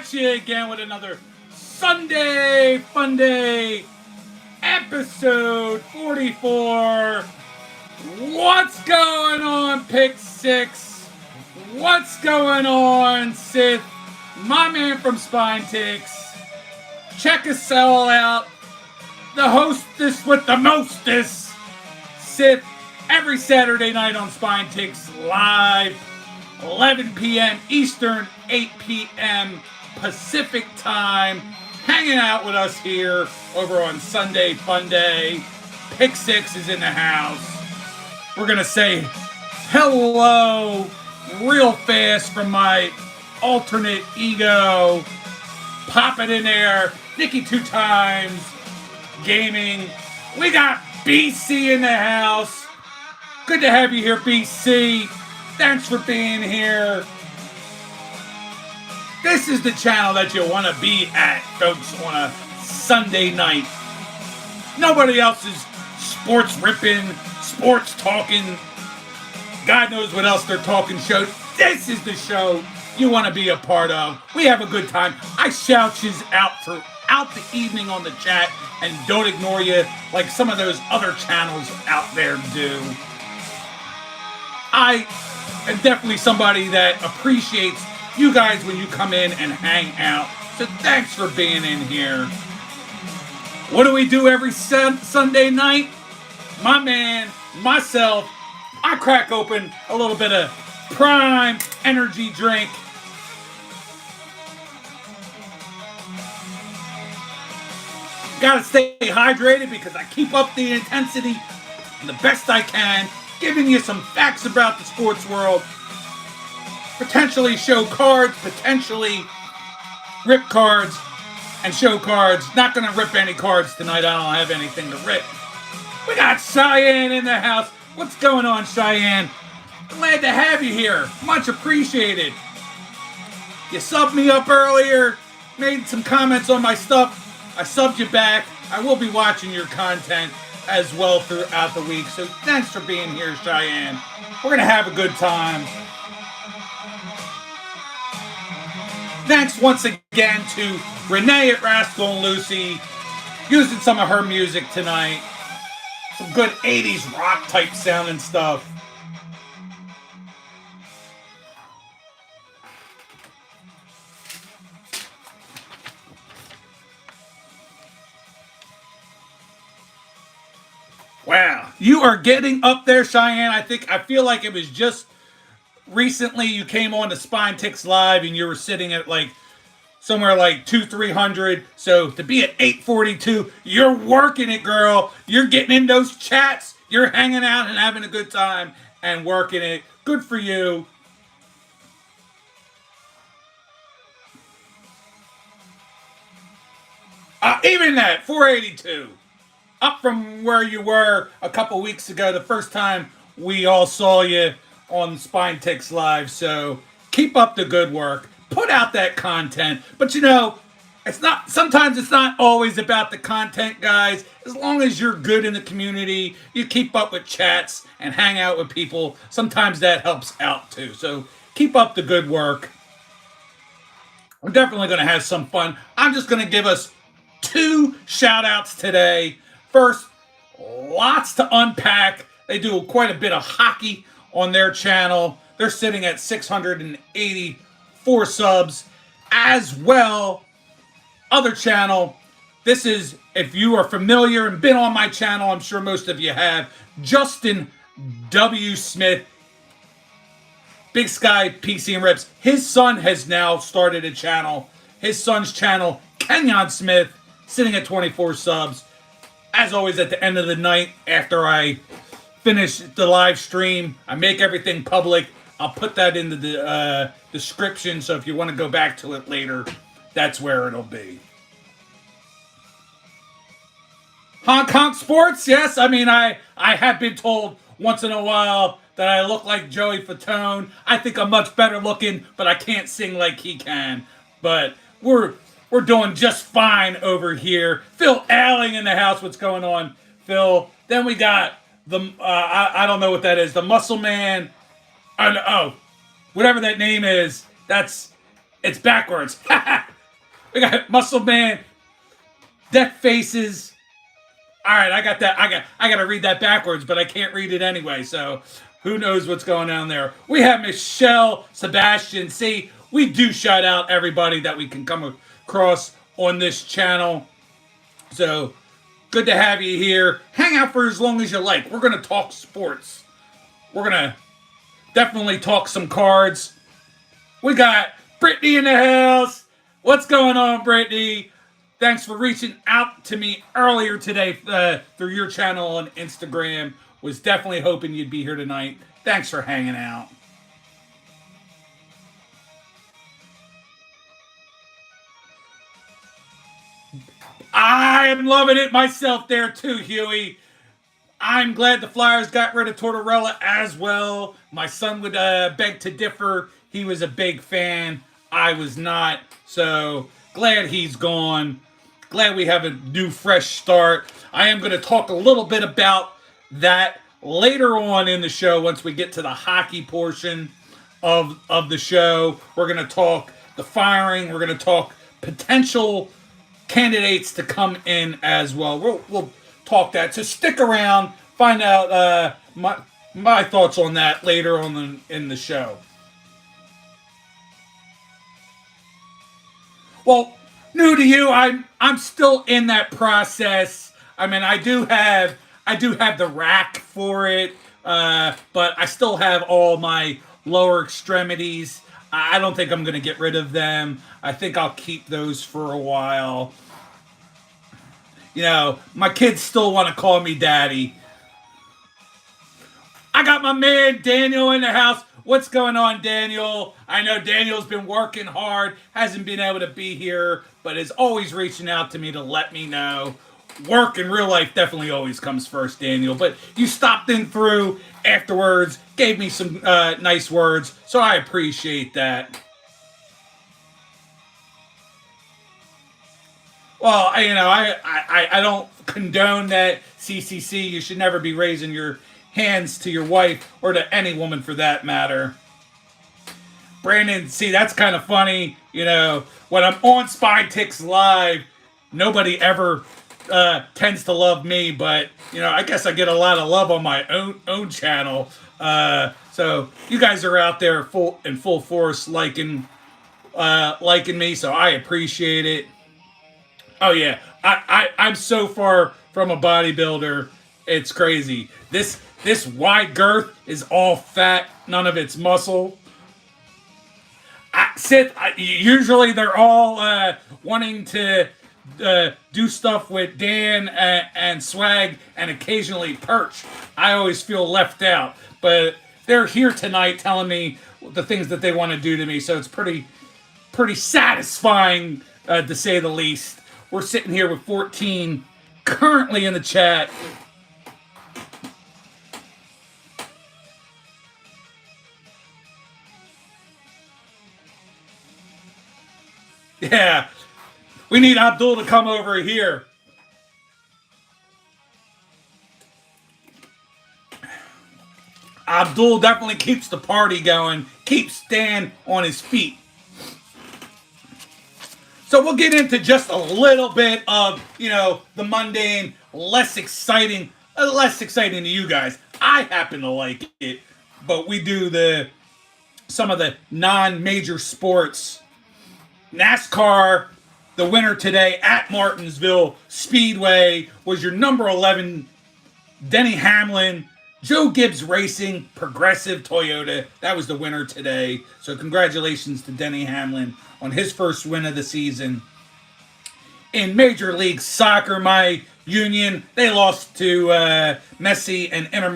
at you again with another Sunday Funday episode 44. What's going on, Pick Six? What's going on, Sith? My man from Spine Takes. Check us all out. The hostess with the mostest, Sith, every Saturday night on Spine Takes Live, 11 p.m. Eastern, 8 p.m. Pacific time. Hanging out with us here over on Sunday Funday. Pick Six is in the house. We're going to say hello real fast from my alternate ego. Pop it in there. Nikki 2 times. Gaming. We got BC in the house. Good to have you here, BC. Thanks for being here. This is the channel that you want to be at, folks, on a Sunday night. Nobody else is sports ripping, sports talking, God knows what else they're talking show. This is the show you want to be a part of. We have a good time. I shout you out throughout the evening on the chat and don't ignore you like some of those other channels out there do. I am definitely somebody that appreciates you guys when you come in and hang out. So thanks for being in here. What do we do every Sunday night? My man, myself, I crack open a little bit of Prime energy drink. Gotta stay hydrated because I keep up the intensity the best I can, giving you some facts about the sports world. Potentially show cards, potentially rip cards and show cards. Not gonna rip any cards tonight. I don't have anything to rip. We got Cheyenne in the house. What's going on, Cheyenne? Glad to have you here. Much appreciated. You subbed me up earlier, made some comments on my stuff. I subbed you back. I will be watching your content as well throughout the week. So thanks for being here, Cheyenne. We're going to have a good time. Thanks once again to Renee at Rascal and Lucy, using some of her music tonight. Some good 80s rock type sounding stuff. Wow, you are getting up there, Cheyenne. I feel like it was just recently you came on to Spine Ticks Live and you were sitting at like somewhere like 200-300. So to be at 842, you're working it, girl. You're getting in those chats. You're hanging out and having a good time and working it. Good for you. Even that, 482. Up from where you were a couple weeks ago, the first time we all saw you on Spine Ticks Live. So keep up the good work. Put out that content. But you know, sometimes it's not always about the content, guys. As long as you're good in the community, you keep up with chats and hang out with people, sometimes that helps out too. So keep up the good work. We're definitely going to have some fun. I'm just going to give us 2 shout-outs today. First, lots to unpack. They do quite a bit of hockey on their channel. They're sitting at 684 subs. As well, other channel. This is, if you are familiar and been on my channel, I'm sure most of you have, Justin W. Smith, Big Sky PC and Rips. His son has now started a channel. His son's channel, Kenyon Smith, sitting at 24 subs. As always, at the end of the night, after I finish the live stream, I make everything public. I'll put that in the description, so if you want to go back to it later, that's where it'll be. Hong Kong sports, yes. I mean, I have been told once in a while that I look like Joey Fatone. I think I'm much better looking, but I can't sing like he can. But we're doing just fine over here. Phil Alling in the house. What's going on, Phil? Then we got the, I don't know what that is. The Muscle Man. Oh, whatever that name is. It's backwards. We got Muscle Man, Death Faces. All right, I got that. I got to read that backwards, but I can't read it anyway. So who knows what's going on there? We have Michelle, Sebastian. See, we do shout out everybody that we can come across on this channel. So good to have you here. Hang out for as long as you like. We're gonna talk sports. We're gonna definitely talk some cards. We got Brittany in the house. What's going on, Brittany? Thanks for reaching out to me earlier today through your channel on Instagram. Was definitely hoping you'd be here tonight. Thanks for hanging out. I am loving it myself there too, Huey. I'm glad the Flyers got rid of Tortorella as well. My son would beg to differ. He was a big fan. I was not. So glad he's gone. Glad we have a new fresh start. I am going to talk a little bit about that later on in the show once we get to the hockey portion of the show. We're going to talk the firing. We're going to talk potential candidates to come in as well. We'll talk that. So stick around. Find out my thoughts on that later on in the show. Well, new to you, I'm still in that process. I mean, I do have the rack for it, but I still have all my lower extremities. I don't think I'm going to get rid of them. I think I'll keep those for a while. You know, my kids still want to call me daddy. I got my man Daniel in the house. What's going on, Daniel? I know Daniel's been working hard, hasn't been able to be here, but is always reaching out to me to let me know. Work in real life definitely always comes first, Daniel, but you stopped in through afterwards, gave me some nice words, so I appreciate that. Well, I don't condone that, CCC. You should never be raising your hands to your wife or to any woman for that matter. Brandon, see, that's kind of funny. You know, when I'm on Spy Ticks Live, nobody ever tends to love me, but you know, I guess I get a lot of love on my own channel. So you guys are out there full force liking me, so I appreciate it. Oh yeah, I'm so far from a bodybuilder, it's crazy. This wide girth is all fat, none of it's muscle. Usually they're all wanting to do stuff with Dan and Swag and occasionally Perch. I always feel left out, but they're here tonight telling me the things that they want to do to me, so it's pretty satisfying to say the least. We're sitting here with 14 currently in the chat. Yeah, we need Abdul to come over here. Abdul definitely keeps the party going, keeps Dan on his feet. So we'll get into just a little bit of, you know, the mundane, less exciting to you guys. I happen to like it, but we do some of the non-major sports. NASCAR, the winner today at Martinsville Speedway was your number 11, Denny Hamlin. Joe Gibbs Racing, Progressive Toyota. That was the winner today. So congratulations to Denny Hamlin on his first win of the season. In Major League Soccer, my Union, they lost to Messi and Inter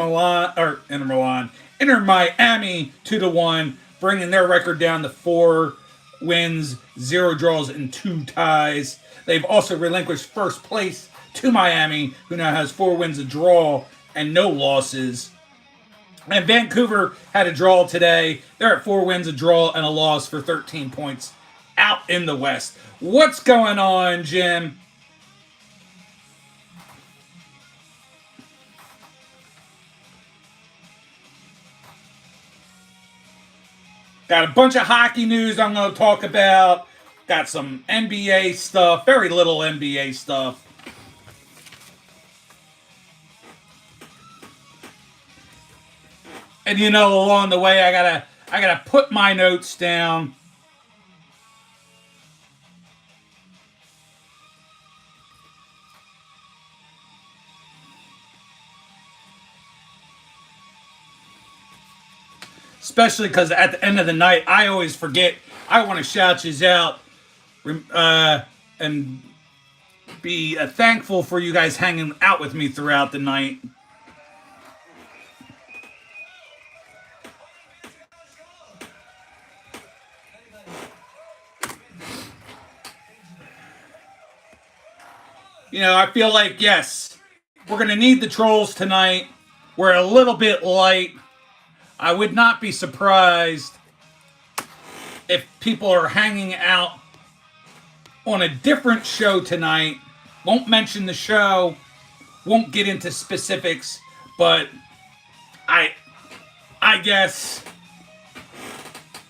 Miami 2-1, bringing their record down to 4 wins, 0 draws, and 2 ties. They've also relinquished first place to Miami, who now has 4 wins, a draw, and no losses. And Vancouver had a draw today. They're at 4 wins, a draw, and a loss for 13 points out in the West. What's going on, Jim? Got a bunch of hockey news I'm going to talk about. Got some NBA stuff, very little NBA stuff. And along the way, I gotta put my notes down. Especially because at the end of the night, I always forget. I want to shout you out and be thankful for you guys hanging out with me throughout the night. I feel like, yes, we're going to need the trolls tonight. We're a little bit light. I would not be surprised if people are hanging out on a different show tonight. Won't mention the show, won't get into specifics, but I guess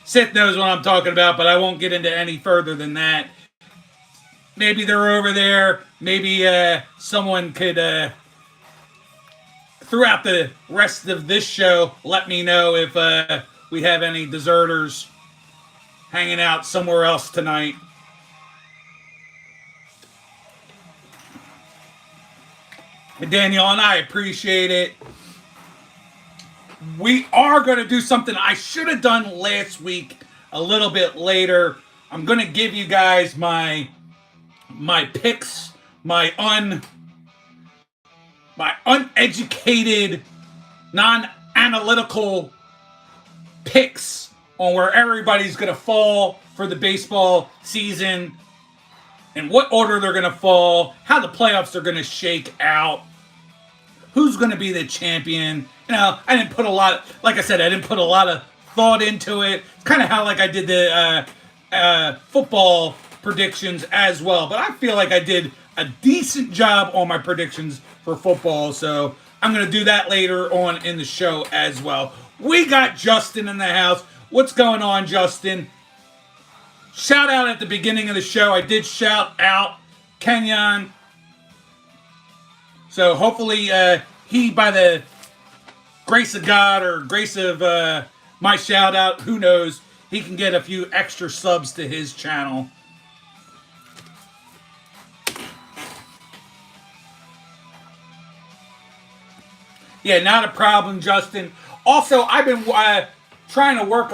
Sith knows what I'm talking about, but I won't get into any further than that. Maybe they're over there. Maybe someone could, throughout the rest of this show, let me know if we have any deserters hanging out somewhere else tonight. Daniel and I appreciate it. We are going to do something I should have done last week a little bit later. I'm going to give you guys my picks, my uneducated, non-analytical picks on where everybody's going to fall for the baseball season, and what order they're going to fall, how the playoffs are going to shake out, who's going to be the champion. I didn't put a lot, like I said, I didn't put a lot of thought into it. It's kind of how like I did the football predictions as well, but I feel like I did a decent job on my predictions for football, so I'm going to do that later on in the show as well. We got Justin in the house. What's going on, Justin? Shout out at the beginning of the show. I did shout out Kenyon. So hopefully he, by the grace of God or grace of my shout out, who knows, he can get a few extra subs to his channel. Yeah, not a problem, Justin. Also, I've been trying to work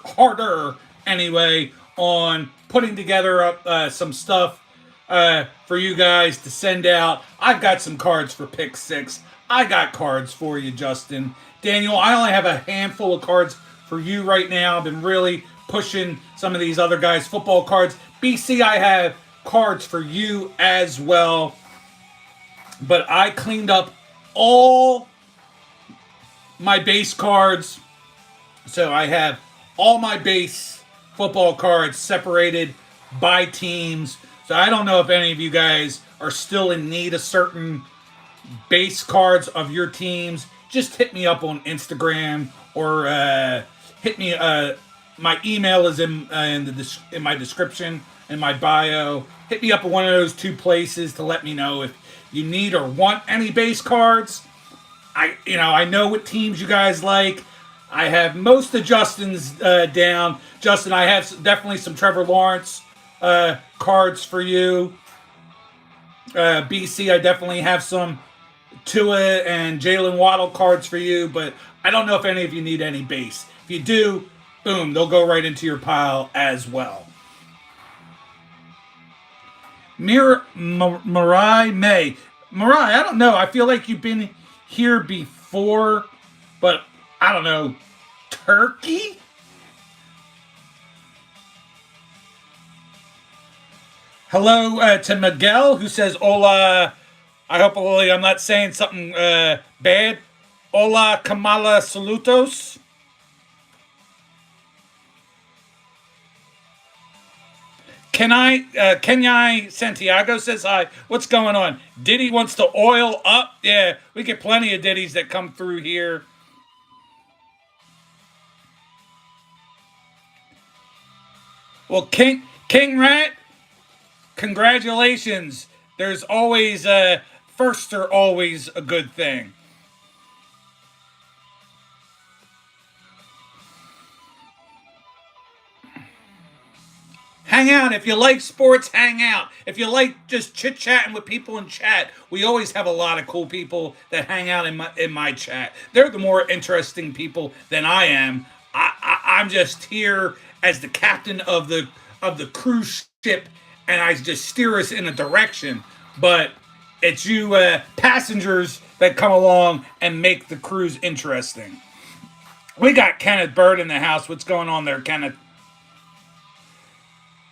harder anyway, on putting together some stuff for you guys to send out. I've got some cards for Pick 6. I got cards for you, Justin. Daniel, I only have a handful of cards for you right now. I've been really pushing some of these other guys' football cards. BC, I have cards for you as well. But I cleaned up all my base cards. So I have all my base football cards separated by teams. So I don't know if any of you guys are still in need of certain base cards of your teams. Just hit me up on Instagram or hit me. My email is in my description, in my bio. Hit me up at one of those two places to let me know if you need or want any base cards. I know what teams you guys like. I have most of Justin's down. Justin, I have definitely some Trevor Lawrence cards for you. BC, I definitely have some Tua and Jalen Waddle cards for you, but I don't know if any of you need any base. If you do, boom, they'll go right into your pile as well. Mariah May. Mariah, I don't know. I feel like you've been here before, but I don't know. Turkey? Hello to Miguel, who says, hola. I hope I'm not saying something bad. Hola, Kamala Salutos. Kenai Santiago says hi. What's going on? Diddy wants to oil up. Yeah, we get plenty of Diddies that come through here. Well, King Rat, congratulations. There's always firsts are always a good thing. Hang out. If you like sports, hang out. If you like just chit chatting with people in chat, we always have a lot of cool people that hang out in my chat. They're the more interesting people than I am. I'm just here as the captain of the cruise ship, and I just steer us in a direction. But it's you passengers that come along and make the cruise interesting. We got Kenneth Bird in the house. What's going on there, Kenneth?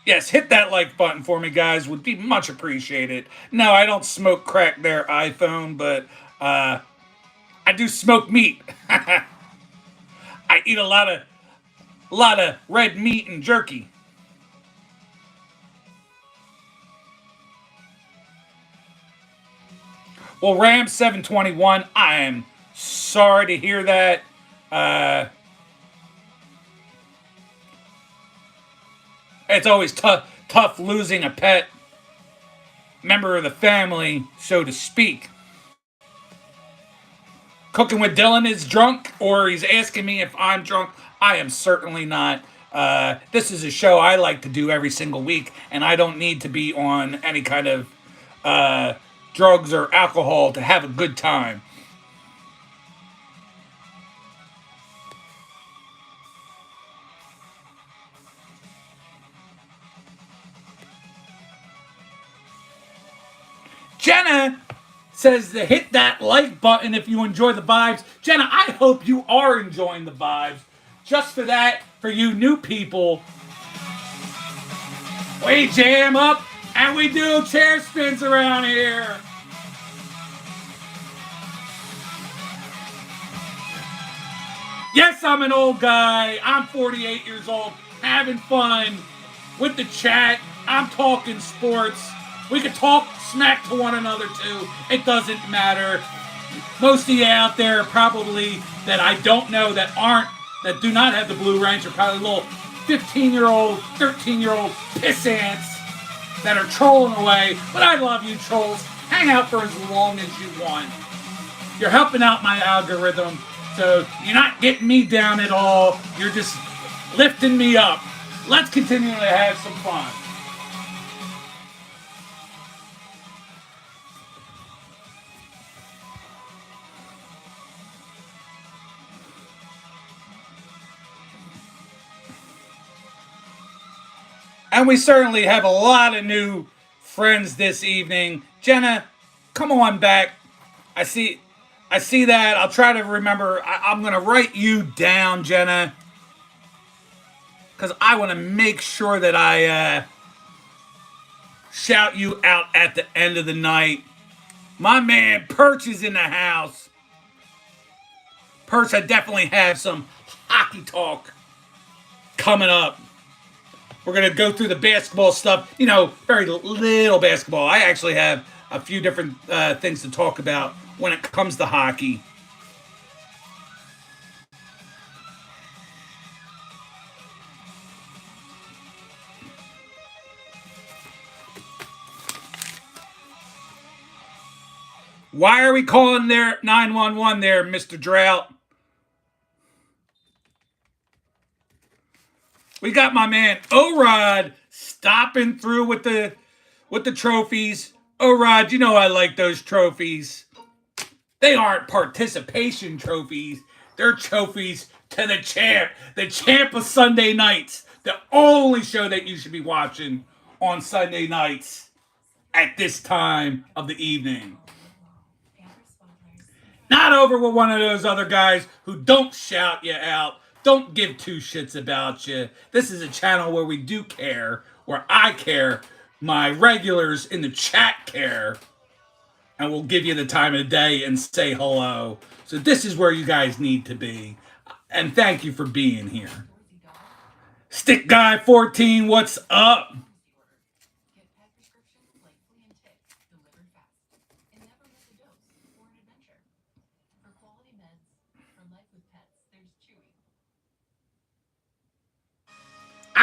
Yes, hit that like button for me, guys. Would be much appreciated. No, I don't smoke crack there, iPhone, but I do smoke meat. I eat a lot of red meat and jerky. Well, Ram 721, I am sorry to hear that. Uh, it's always tough losing a pet member of the family, so to speak. Cooking with Dylan is drunk, or he's asking me if I'm drunk. I am certainly not. This is a show I like to do every single week, and I don't need to be on any kind of uh, drugs or alcohol to have a good time. Jenna says to hit that like button if you enjoy the vibes. Jenna, I hope you are enjoying the vibes. Just for that, for you new people, we jam up and we do chair spins around here. Yes, I'm an old guy. I'm 48 years old, having fun with the chat. I'm talking sports. We could talk smack to one another too. It doesn't matter. Most of you out there probably that I don't know that do not have the Blue Ranch are probably little 15-year-old, 13-year-old piss ants that are trolling away. But I love you trolls. Hang out for as long as you want. You're helping out my algorithm. So you're not getting me down at all. You're just lifting me up. Let's continue to have some fun. And we certainly have a lot of new friends this evening. Jenna, come on back. I see I see that. I'll try to remember. I'm gonna write you down, Jenna, because I want to make sure that I shout you out at the end of the night. My man Perch is in the house. Perch, I definitely have some hockey talk coming up. We're gonna go through the basketball stuff. You know, very little basketball. I actually have a few different things to talk about when it comes to hockey. Why are we calling there 911 there, Mr. Drought? We got my man Orod stopping through with the trophies. Orod, you know I like those trophies. They aren't participation trophies. They're trophies to the champ of Sunday nights. The only show that you should be watching on Sunday nights at this time of the evening. Not over with one of those other guys who don't shout you out, don't give two shits about you. This is a channel where we do care, where I care, my regulars in the chat care, and we'll give you the time of the day and say hello. So this is where you guys need to be. And thank you for being here. Stick Guy 14, what's up?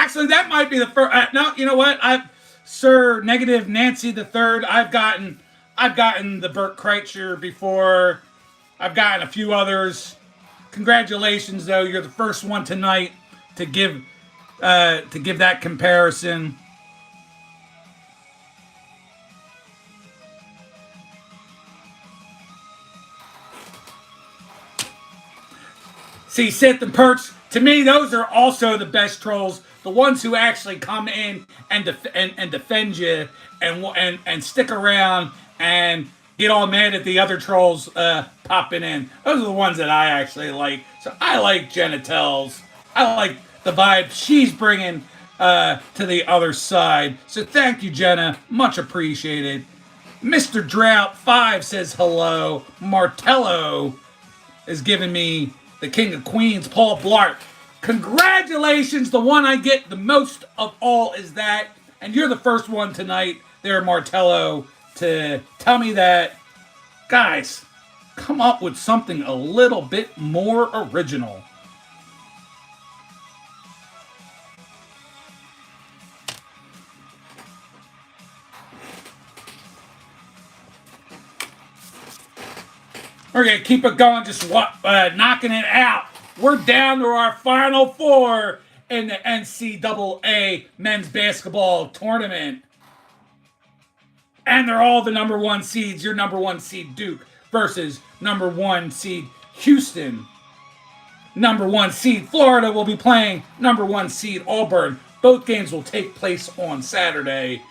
Actually, that might be the first. No, you know what? Sir Negative Nancy the Third. I've gotten the Burt Kreitzer before. I've gotten a few others. Congratulations, though. You're the first one tonight to give that comparison. See, Sith and Perch, to me, those are also the best trolls. The ones who actually come in and defend you and stick around and get all mad at the other trolls popping in. Those are the ones that I actually like. So I like Jenna Tells. I like the vibe she's bringing to the other side. So thank you, Jenna. Much appreciated. Mr. Drought 5 says hello. Martello is giving me the King of Queens, Paul Blart. Congratulations. The one I get the most of all is that. And you're the first one tonight there, Martello, to tell me that. Guys, come up with something a little bit more original. We're going to keep it going, just knocking it out. We're down to our final four in the NCAA men's basketball tournament. And they're all the number one seeds. Your number one seed Duke versus number one seed Houston. Number one seed Florida will be playing number one seed Auburn. Both games will take place on Saturday.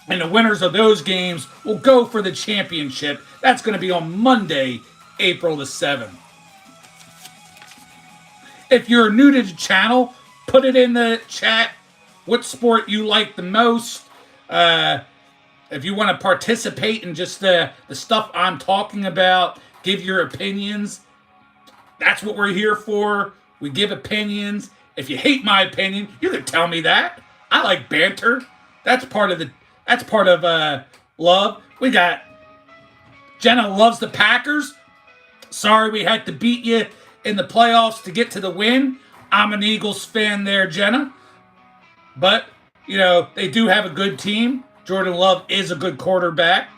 And the winners of those games will go for the championship. That's going to be on Monday, April the 7th. If you're new to the channel, put it in the chat what sport you like the most. If you want to participate in just the stuff I'm talking about, give your opinions. That's what we're here for. We give opinions. If you hate my opinion, you can tell me that. I like banter. That's part of love. We got Jenna loves the Packers. Sorry we had to beat you in the playoffs to get to the win. I'm an Eagles fan there, Jenna. But, you know, they do have a good team. Jordan Love is a good quarterback.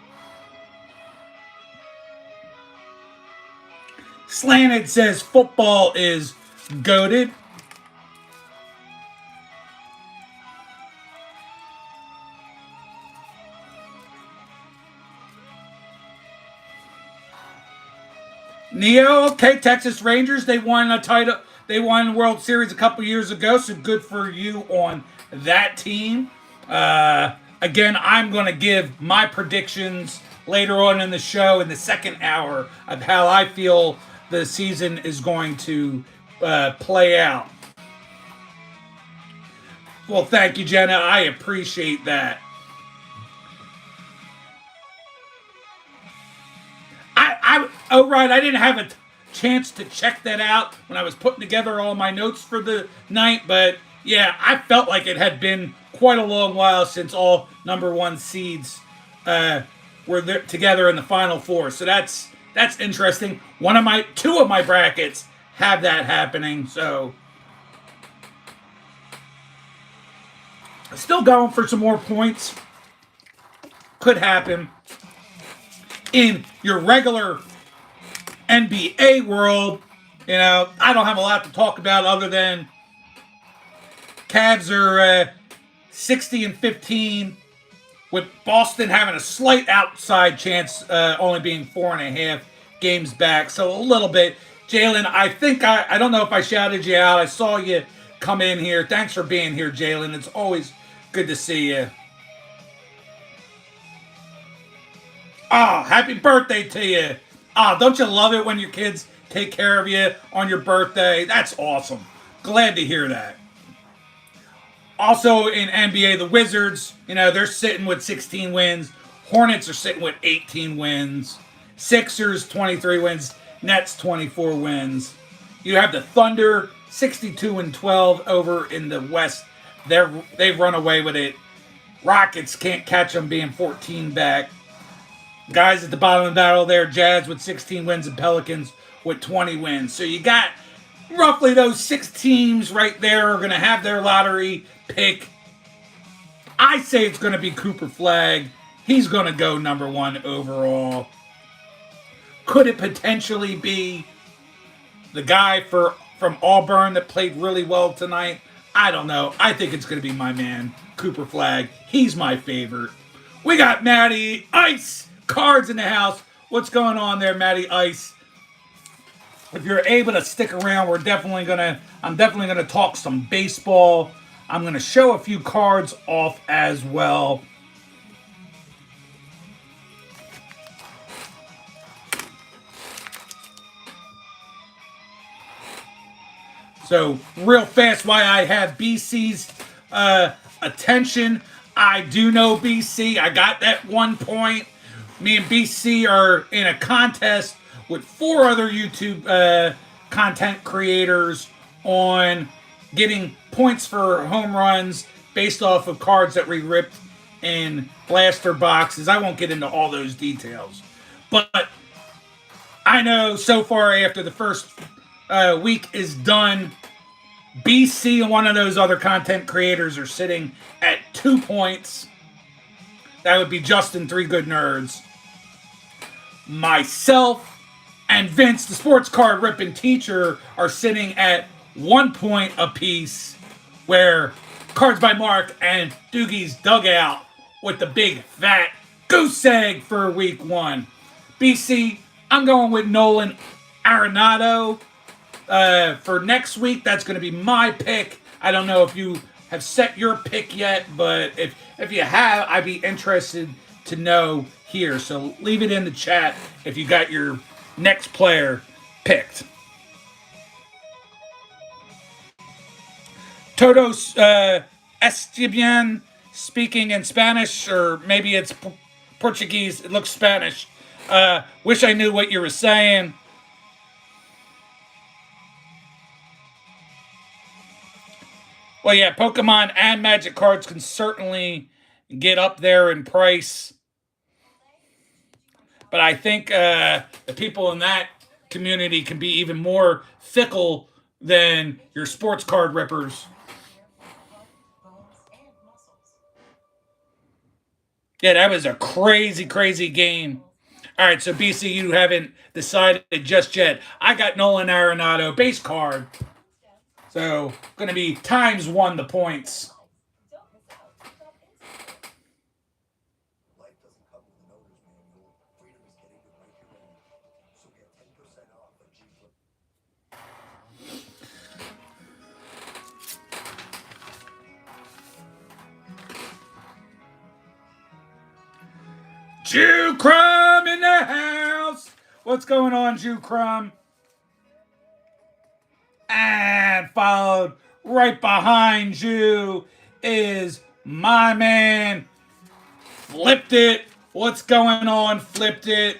Slanted says football is goated. Neo, okay, Texas Rangers, they won a title. They won World Series a couple years ago, so good for you on that team. Again, I'm going to give my predictions later on in the show in the second hour of how I feel the season is going to play out. Well, thank you, Jenna. I appreciate that. Oh, right, I didn't have a chance to check that out when I was putting together all my notes for the night, but yeah, I felt like it had been quite a long while since all number one seeds were there together in the Final Four, so that's interesting. Two of my brackets have that happening, so still going for some more points. Could happen. In your regular NBA world, you know, I don't have a lot to talk about other than Cavs are 60-15, with Boston having a slight outside chance, only being 4.5 games back. So a little bit. Jalen, I don't know if I shouted you out. I saw you come in here. Thanks for being here, Jalen. It's always good to see you. Oh, happy birthday to you. Oh, don't you love it when your kids take care of you on your birthday? That's awesome. Glad to hear that. Also in NBA, the Wizards, you know, they're sitting with 16 wins. Hornets are sitting with 18 wins. Sixers, 23 wins. Nets, 24 wins. You have the Thunder, 62-12 over in the West. They've run away with it. Rockets can't catch them being 14 back. Guys at the bottom of the barrel there, Jazz with 16 wins and Pelicans with 20 wins. So you got roughly those 6 teams right there are going to have their lottery pick. I say it's going to be Cooper Flagg. He's going to go number 1 overall. Could it potentially be the guy from Auburn that played really well tonight? I don't know. I think it's going to be my man, Cooper Flagg. He's my favorite. We got Matty Ice Cards in the house. What's going on there, Matty Ice? If you're able to stick around, I'm definitely gonna talk some baseball. I'm gonna show a few cards off as well. So real fast, why I have BC's attention. I do know BC. I got that 1 point. Me and BC are in a contest with 4 other YouTube content creators on getting points for home runs based off of cards that we ripped in blaster boxes. I won't get into all those details. But I know so far after the first week is done, BC and one of those other content creators are sitting at 2 points. That would be Justin, 3 Good Nerds. Myself and Vince, the sports card ripping teacher, are sitting at 1 point apiece, where Cards by Mark and Doogie's Dugout with the big fat goose egg for week 1. BC, I'm going with Nolan Arenado. For next week, that's going to be my pick. I don't know if you have set your pick yet, but if you have, I'd be interested to know here. So leave it in the chat if you got your next player picked. Todos Estibian speaking in Spanish, or maybe it's Portuguese. It looks Spanish. Wish I knew what you were saying. Well, yeah, Pokemon and Magic cards can certainly get up there in price. But I think the people in that community can be even more fickle than your sports card rippers. Yeah, that was a crazy, crazy game. All right, so BC, you haven't decided just yet. I got Nolan Arenado, base card. So, going to be ×1 the points. Jew Crumb in the house. What's going on, Jew Crumb? And followed right behind you is my man, Flipped It. What's going on, Flipped It?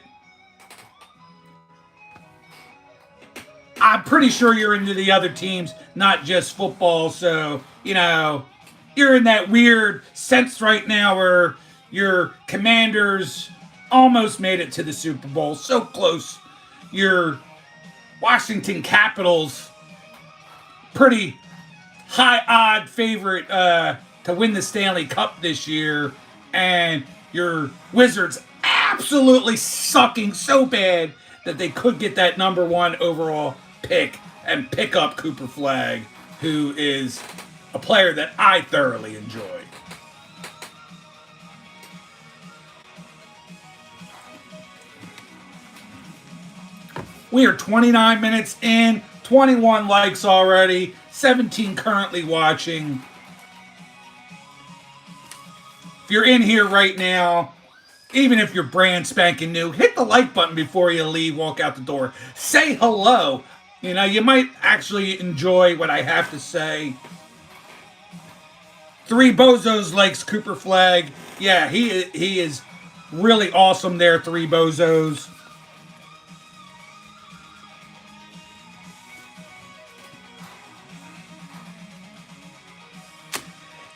I'm pretty sure you're into the other teams, not just football. So, you're in that weird sense right now where your Commanders almost made it to the Super Bowl. So close. Your Washington Capitals, pretty high odd favorite to win the Stanley Cup this year, and your Wizards absolutely sucking so bad that they could get that #1 overall pick and pick up Cooper Flagg, who is a player that I thoroughly enjoy. We are 29 minutes in, 21 likes already, 17 currently watching. If you're in here right now, even if you're brand spanking new, hit the like button before you leave, walk out the door. Say hello. You might actually enjoy what I have to say. 3 Bozos likes Cooper Flagg. Yeah, he is really awesome there, 3 Bozos.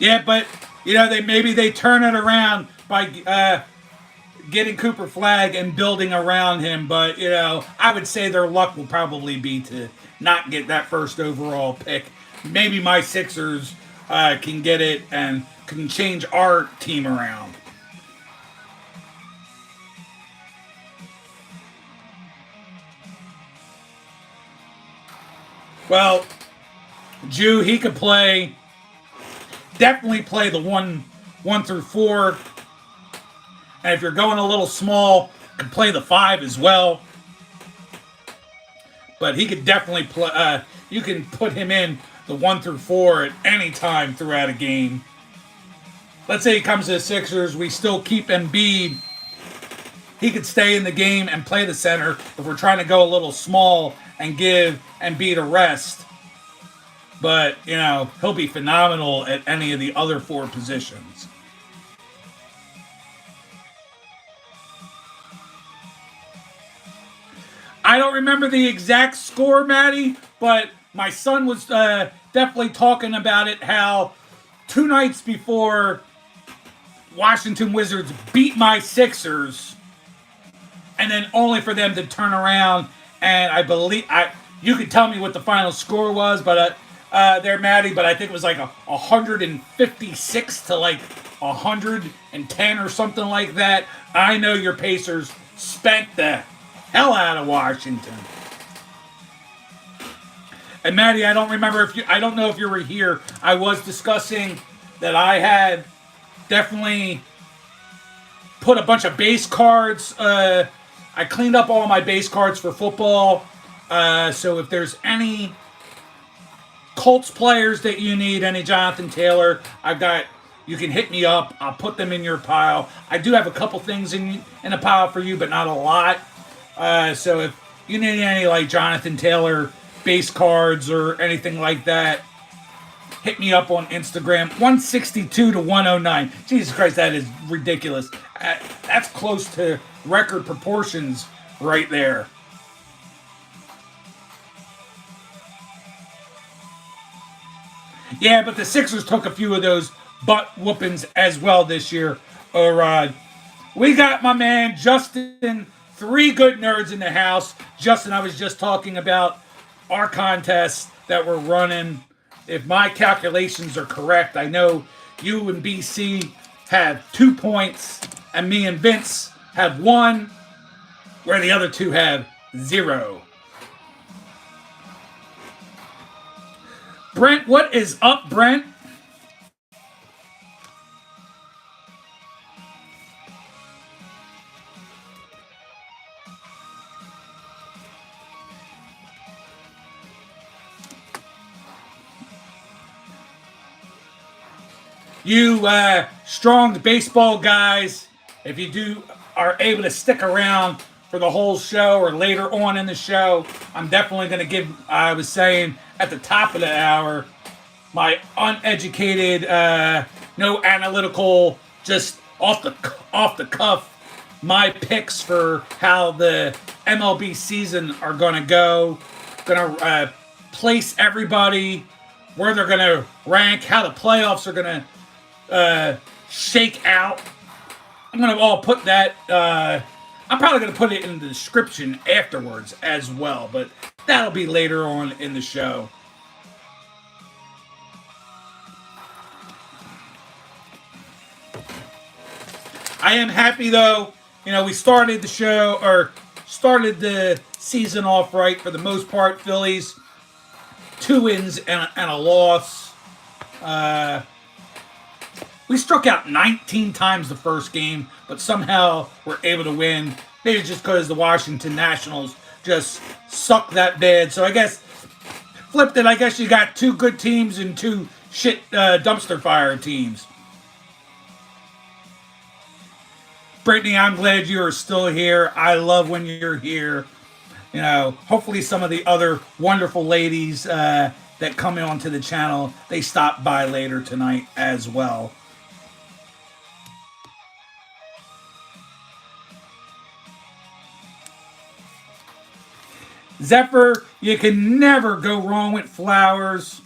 Yeah, but maybe they turn it around by getting Cooper Flag and building around him. But, I would say their luck will probably be to not get that first overall pick. Maybe my Sixers can get it and can change our team around. Well, Jew, he could definitely play the one through 4. And if you're going a little small, can play the 5 as well. But he could definitely play. You can put him in the 1 through 4 at any time throughout a game. Let's say he comes to the Sixers, we still keep Embiid. He could stay in the game and play the center if we're trying to go a little small and give Embiid a rest. But, he'll be phenomenal at any of the other 4 positions. I don't remember the exact score, Maddie, but my son was definitely talking about it, how 2 nights before Washington Wizards beat my Sixers, and then only for them to turn around, and I believe, you could tell me what the final score was, but there, Maddie, but I think it was like 156 to like 110 or something like that. I know your Pacers spanked the hell out of Washington. And Maddie, I don't know if you were here. I was discussing that I had definitely put a bunch of base cards. I cleaned up all my base cards for football. So if there's any Colts players that you need, any Jonathan Taylor, you can hit me up. I'll put them in your pile. I do have a couple things in a pile for you, but not a lot. So if you need any like Jonathan Taylor base cards or anything like that, hit me up on Instagram. 162 to 109. Jesus Christ, that is ridiculous. That's close to record proportions right there. Yeah, but the Sixers took a few of those butt whoopings as well this year. All right. We got my man Justin, 3 good nerds in the house. Justin, I was just talking about our contest that we're running. If my calculations are correct, I know you and BC have 2 points, and me and Vince have 1, where the other 2 have 0. Brent, what is up, Brent? You strong baseball guys, if you are able to stick around for the whole show or later on in the show, I'm definitely going to give, I was saying at the top of the hour, my uneducated, no analytical, just off the cuff, my picks for how the MLB season are going to go. Going to place everybody, where they're going to rank, how the playoffs are going to shake out. I'm going to all put that, I'm probably going to put it in the description afterwards as well, but that'll be later on in the show. I am happy though, we started the show, or started the season off right for the most part. Phillies, 2 wins and a loss. We struck out 19 times the first game, but somehow we're able to win. Maybe just because the Washington Nationals just suck that bad. So I guess, flipped it, I guess you got 2 good teams and 2 shit dumpster fire teams. Brittany, I'm glad you are still here. I love when you're here. Hopefully some of the other wonderful ladies that come onto the channel, they stop by later tonight as well. Zephyr, you can never go wrong with flowers.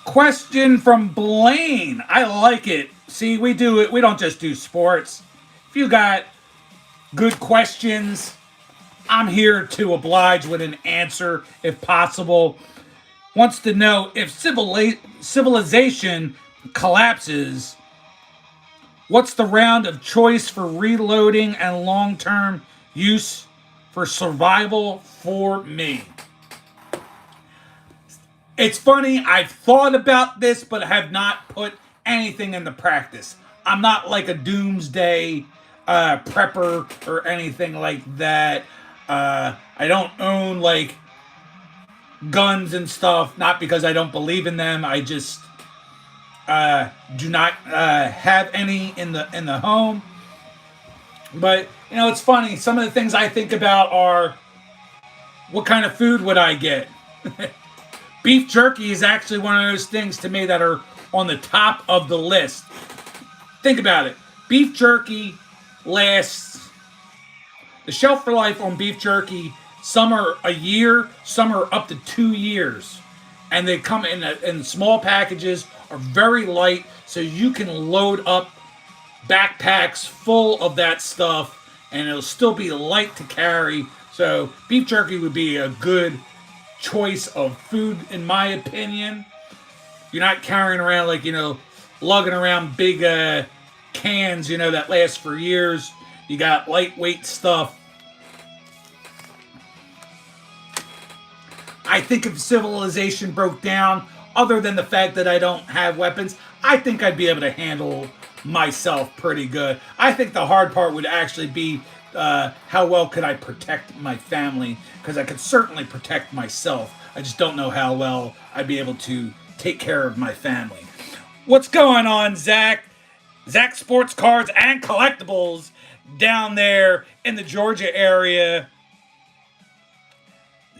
Question from Blaine. I like it. See, we do it. We don't just do sports. If you got good questions, I'm here to oblige with an answer if possible. Wants to know if civilization collapses, what's the round of choice for reloading and long-term use for survival for me? It's funny, I've thought about this, but have not put anything into practice. I'm not like a doomsday prepper or anything like that. I don't own like guns and stuff, not because I don't believe in them. I just do not have any in the home. But you know, it's funny. Some of the things I think about are, what kind of food would I get? Beef jerky is actually one of those things to me that are on the top of the list. Think about it. Beef jerky lasts, the shelf life on beef jerky, some are a year, some are up to 2 years. And they come in small packages, are very light, so you can load up backpacks full of that stuff, and it'll still be light to carry. So beef jerky would be a good choice of food, in my opinion. You're not carrying around like, lugging around big cans, that last for years. You got lightweight stuff. I think if civilization broke down, other than the fact that I don't have weapons, I think I'd be able to handle myself pretty good. I think the hard part would actually be how well could I protect my family, because I could certainly protect myself. I just don't know how well I'd be able to take care of my family. What's going on, Zach? Zach Sports Cards and Collectibles down there in the Georgia area.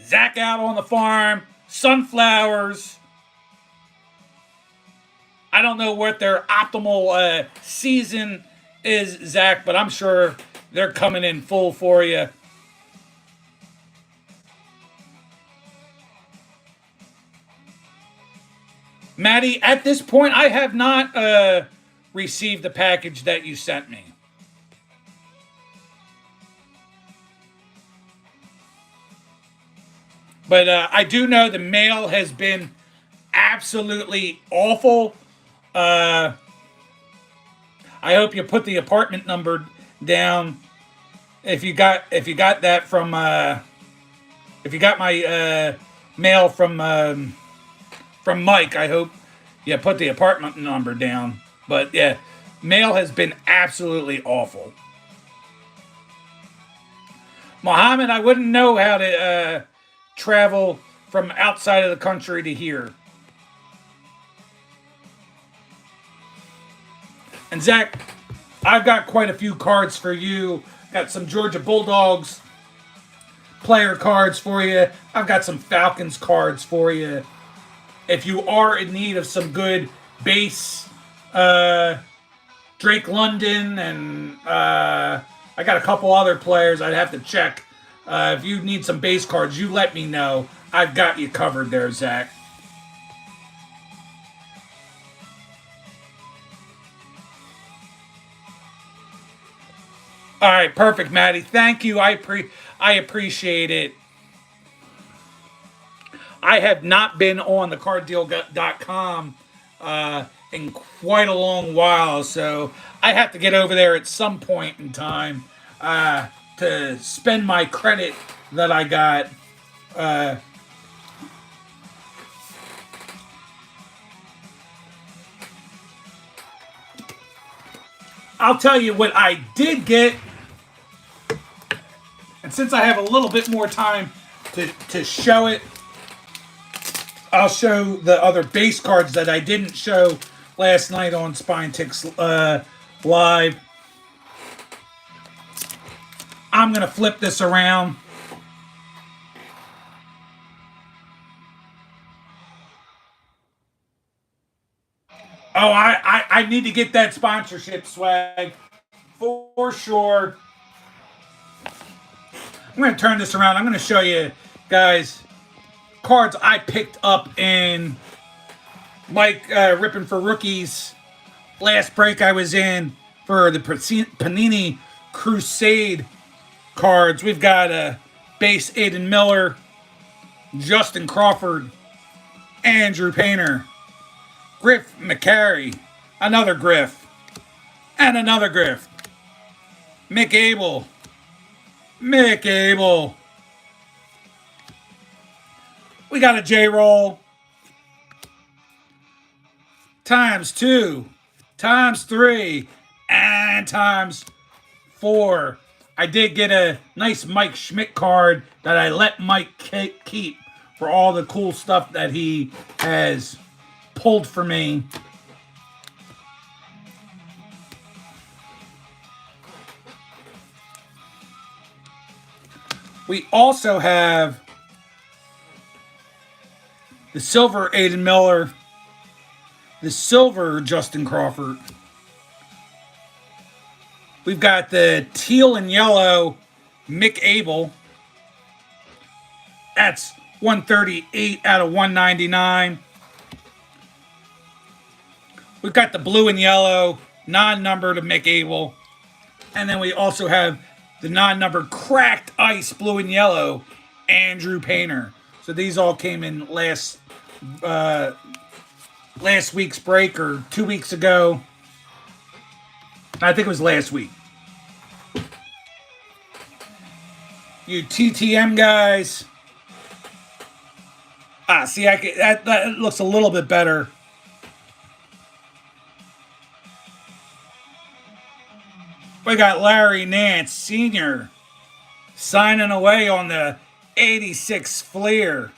Zach out on the farm, sunflowers. I don't know what their optimal season is, Zach, but I'm sure they're coming in full for you. Maddie, at this point, I have not received the package that you sent me. But I do know the mail has been absolutely awful. I hope you put the apartment number down. If you got that from if you got my mail from Mike, I hope you put the apartment number down. But yeah, mail has been absolutely awful. Mohammed, I wouldn't know how to travel from outside of the country to here. And Zach, I've got quite a few cards for you. Got some Georgia Bulldogs player cards for you. I've got some Falcons cards for you. If you are in need of some good base, Drake London, and I got a couple other players I'd have to check. If you need some base cards, you let me know. I've got you covered there, Zach. All right, perfect, Maddie. Thank you. I appreciate it. I have not been on the carddeal.com in quite a long while, so I have to get over there at some point in time to spend my credit that I got. I'll tell you what I did get, and since I have a little bit more time to show it, I'll show the other base cards that I didn't show last night on Spine Ticks Live. I'm going to flip this around. Oh, I need to get that sponsorship swag for sure. I'm going to turn this around. I'm going to show you guys cards I picked up in Mike ripping for rookies. Last break I was in for the Panini Crusade cards. We've got a base Aiden Miller, Justin Crawford, Andrew Painter, Griff McCary, another Griff, and another Griff. Mick Abel. We got a J-roll. Times 2, times 3, and times 4. I did get a nice Mike Schmidt card that I let Mike keep for all the cool stuff that he has pulled for me. We also have the silver Aiden Miller, the silver Justin Crawford. We've got the teal and yellow Mick Abel. That's 138 out of 199. We've got the blue and yellow non-numbered of Mick Abel. And then we also have the non-numbered cracked ice blue and yellow Andrew Painter. So these all came in last week's break or 2 weeks ago. I think it was last week. You TTM guys. See, that looks a little bit better. We got Larry Nance Sr. signing away on the 86 Fleer.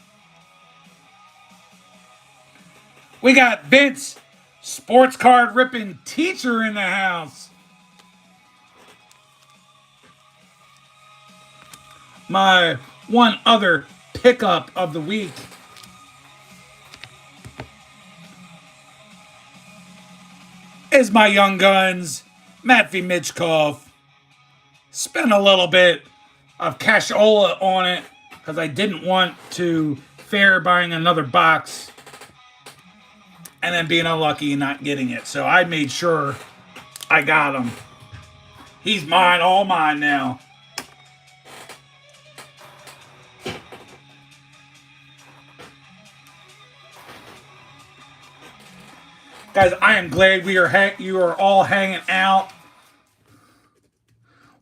We got Vince, sports card ripping teacher in the house. My one other pickup of the week is my young guns, Matvey Michkov. Spent a little bit of cashola on it because I didn't want to fare buying another box and then being unlucky and not getting it. So I made sure I got him. He's mine, all mine now. Guys, I am glad you are all hanging out.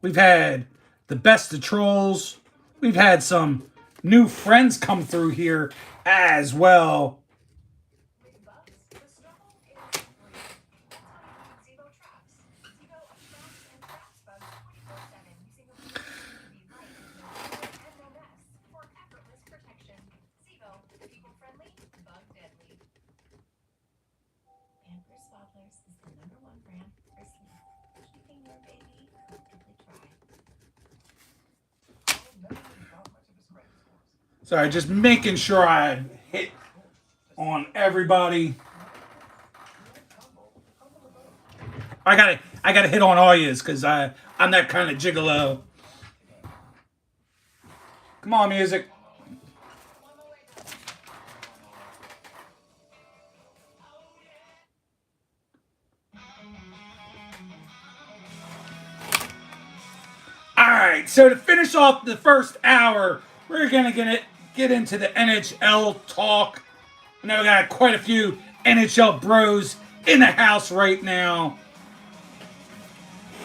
We've had the best of trolls. We've had some new friends come through here as well. Sorry, just making sure I hit on everybody. I gotta hit on all yous because I'm that kind of gigolo. Come on, music. All right, so to finish off the first hour, we're gonna get into the NHL talk. I know we got quite a few NHL bros in the house right now.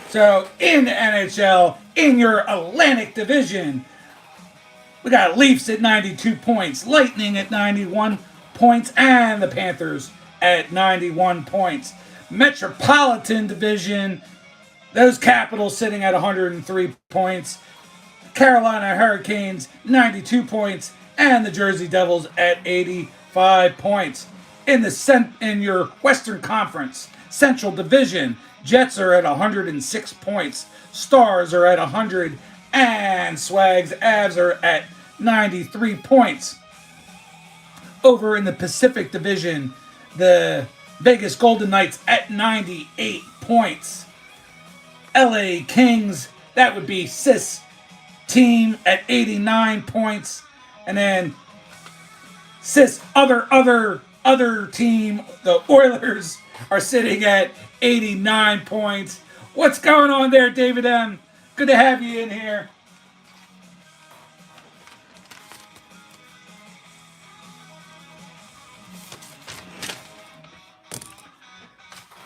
So in the NHL, in your Atlantic Division, we got Leafs at 92 points, Lightning at 91 points, and the Panthers at 91 points. Metropolitan Division, those Capitals sitting at 103 points. Carolina Hurricanes, 92 points, and the Jersey Devils at 85 points. In your Western Conference, Central Division, Jets are at 106 points. Stars are at 100, and Swags Avs are at 93 points. Over in the Pacific Division, the Vegas Golden Knights at 98 points. LA Kings, that would be Sis team at 89 points. And then Sis other other team, the Oilers, are sitting at 89 points. What's going on there, David M? Good to have you in here.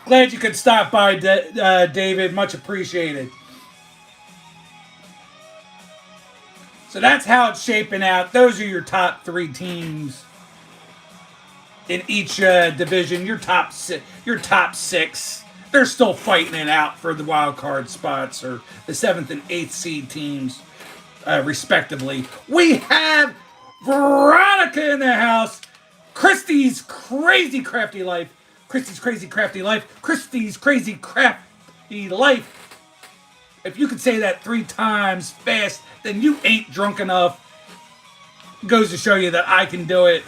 Glad you could stop by, David. Much appreciated. So that's how it's shaping out. Those are your top three teams in each division. Your top six. Your top six. They're still fighting it out for the wild card spots or the seventh and eighth seed teams, respectively. We have Veronica in the house. Christy's crazy crafty life. Christy's crazy crafty life. Christy's crazy crafty life. If you could say that 3 times fast, then you ain't drunk enough. Goes to show you that I can do it.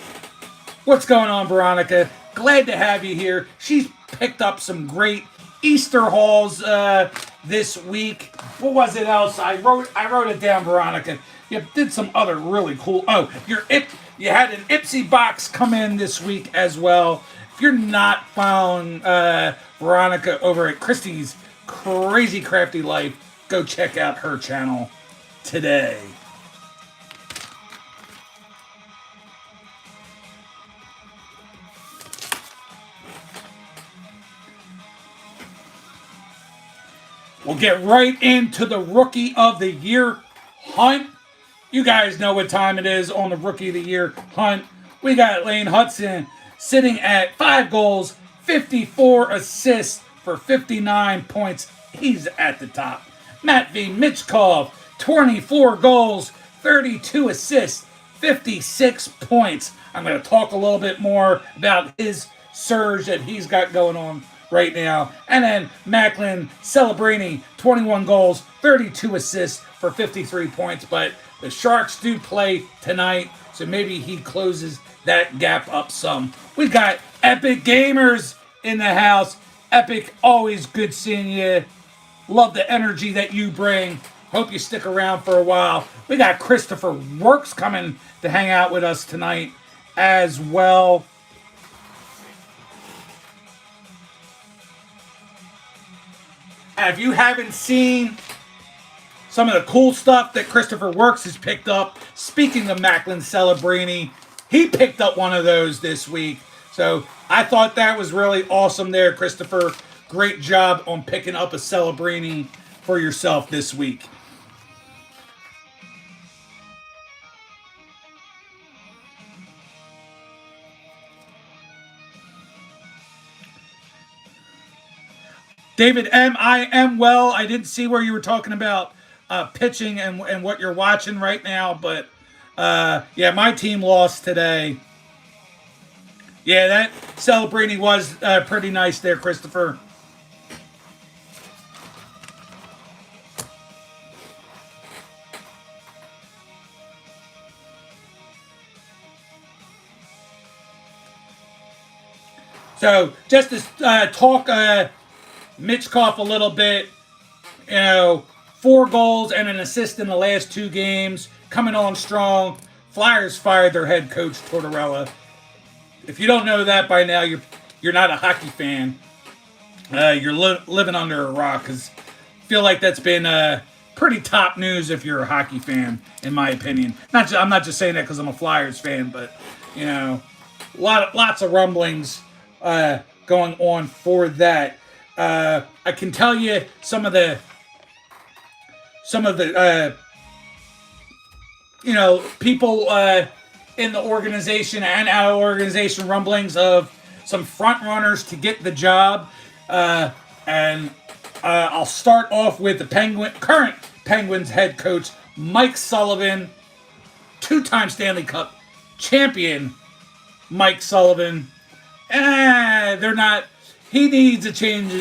What's going on, Veronica? Glad to have you here. She's picked up some great Easter hauls this week. What was it else? I wrote it down, Veronica. You did some other really cool. Oh, you had an Ipsy box come in this week as well. If you're not following Veronica over at Christy's Crazy Crafty Life, go check out her channel today. We'll get right into the Rookie of the Year hunt. You guys know what time it is on the Rookie of the Year hunt. We got Lane Hudson sitting at 5 goals, 54 assists for 59 points. He's at the top. Matt V. Mitchkov, 24 goals, 32 assists, 56 points. I'm going to talk a little bit more about his surge that he's got going on right now. And then Macklin Celebrini, 21 goals, 32 assists for 53 points. But the Sharks do play tonight, so maybe he closes that gap up some. We got Epic Gamers in the house. Epic, always good seeing you. Love the energy that you bring. Hope you stick around for a while. We got Christopher Works coming to hang out with us tonight as well. And if you haven't seen some of the cool stuff that Christopher Works has picked up, speaking of Macklin Celebrini, he picked up one of those this week. So I thought that was really awesome there, Christopher. Great job on picking up a Celebrini for yourself this week. David M., I am well. I didn't see where you were talking about pitching and what you're watching right now, but yeah, my team lost today. Yeah, that Celebrini was pretty nice there, Christopher. So just to talk Mitchkov a little bit, 4 goals and an assist in the last 2 games, coming on strong. Flyers fired their head coach Tortorella. If you don't know that by now, you're not a hockey fan. You're living under a rock, because I feel like that's been pretty top news if you're a hockey fan, in my opinion. I'm not just saying that because I'm a Flyers fan, but lots of rumblings going on for that. I can tell you some of the people in the organization and out of organization rumblings of some front runners to get the job. And I'll start off with the current Penguins head coach, Mike Sullivan, 2-time Stanley Cup champion Mike Sullivan. He needs a change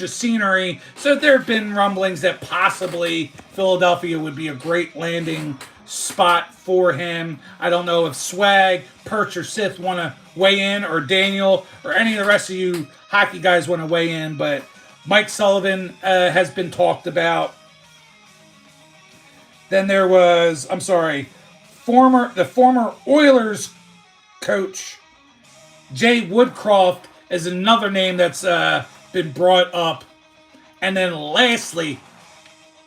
of scenery. So there have been rumblings that possibly Philadelphia would be a great landing spot for him. I don't know if Swag, Perch, or Sith want to weigh in, or Daniel, or any of the rest of you hockey guys want to weigh in, but Mike Sullivan has been talked about. Then there was, the former Oilers coach, Jay Woodcroft is another name that's been brought up. And then lastly,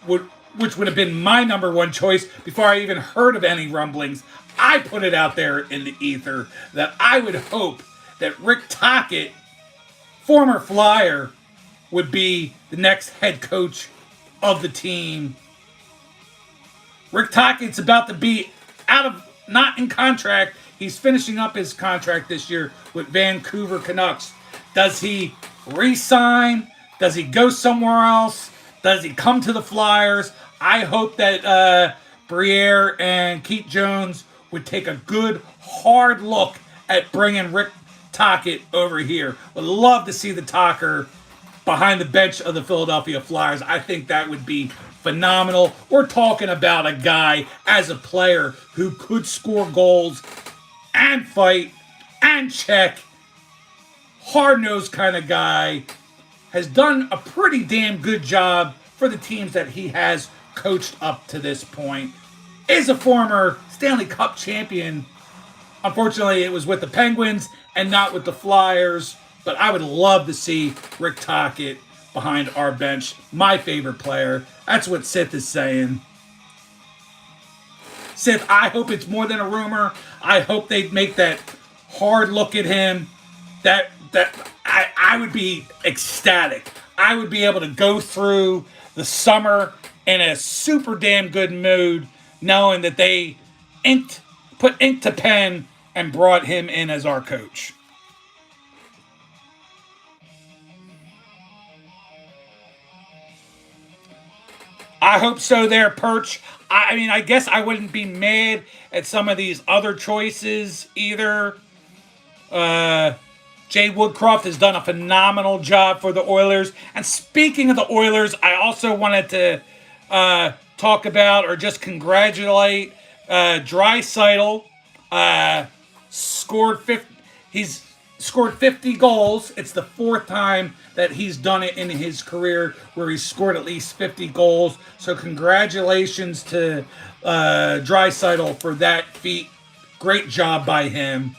which would have been my number one choice before I even heard of any rumblings, I put it out there in the ether that I would hope that Rick Tocchet, former Flyer, would be the next head coach of the team. Rick Tocchett's about to be not in contract. He's finishing up his contract this year with Vancouver Canucks. Does he re-sign? Does he go somewhere else? Does he come to the Flyers? I hope that Briere and Keith Jones would take a good, hard look at bringing Rick Tocchet over here. Would love to see the talker behind the bench of the Philadelphia Flyers. I think that would be phenomenal. We're talking about a guy as a player who could score goals and fight and check. Hard-nosed kind of guy. Has done a pretty damn good job for the teams that he has coached up to this point. Is a former Stanley Cup champion. Unfortunately, it was with the Penguins and not with the Flyers. But I would love to see Rick Tocchet behind our bench. My favorite player. That's what Sith is saying. Sith, I hope it's more than a rumor. I hope they make that hard look at him. That I would be ecstatic. I would be able to go through the summer in a super damn good mood, knowing that they put ink to pen and brought him in as our coach. I hope so there, Perch. I mean, I guess I wouldn't be mad at some of these other choices either. Jay Woodcroft has done a phenomenal job for the Oilers. And speaking of the Oilers, I also wanted to talk about or just congratulate Draisaitl. He's scored 50 goals. It's the fourth time that he's done it in his career where he's scored at least 50 goals. So congratulations to Draisaitl for that feat. Great job by him.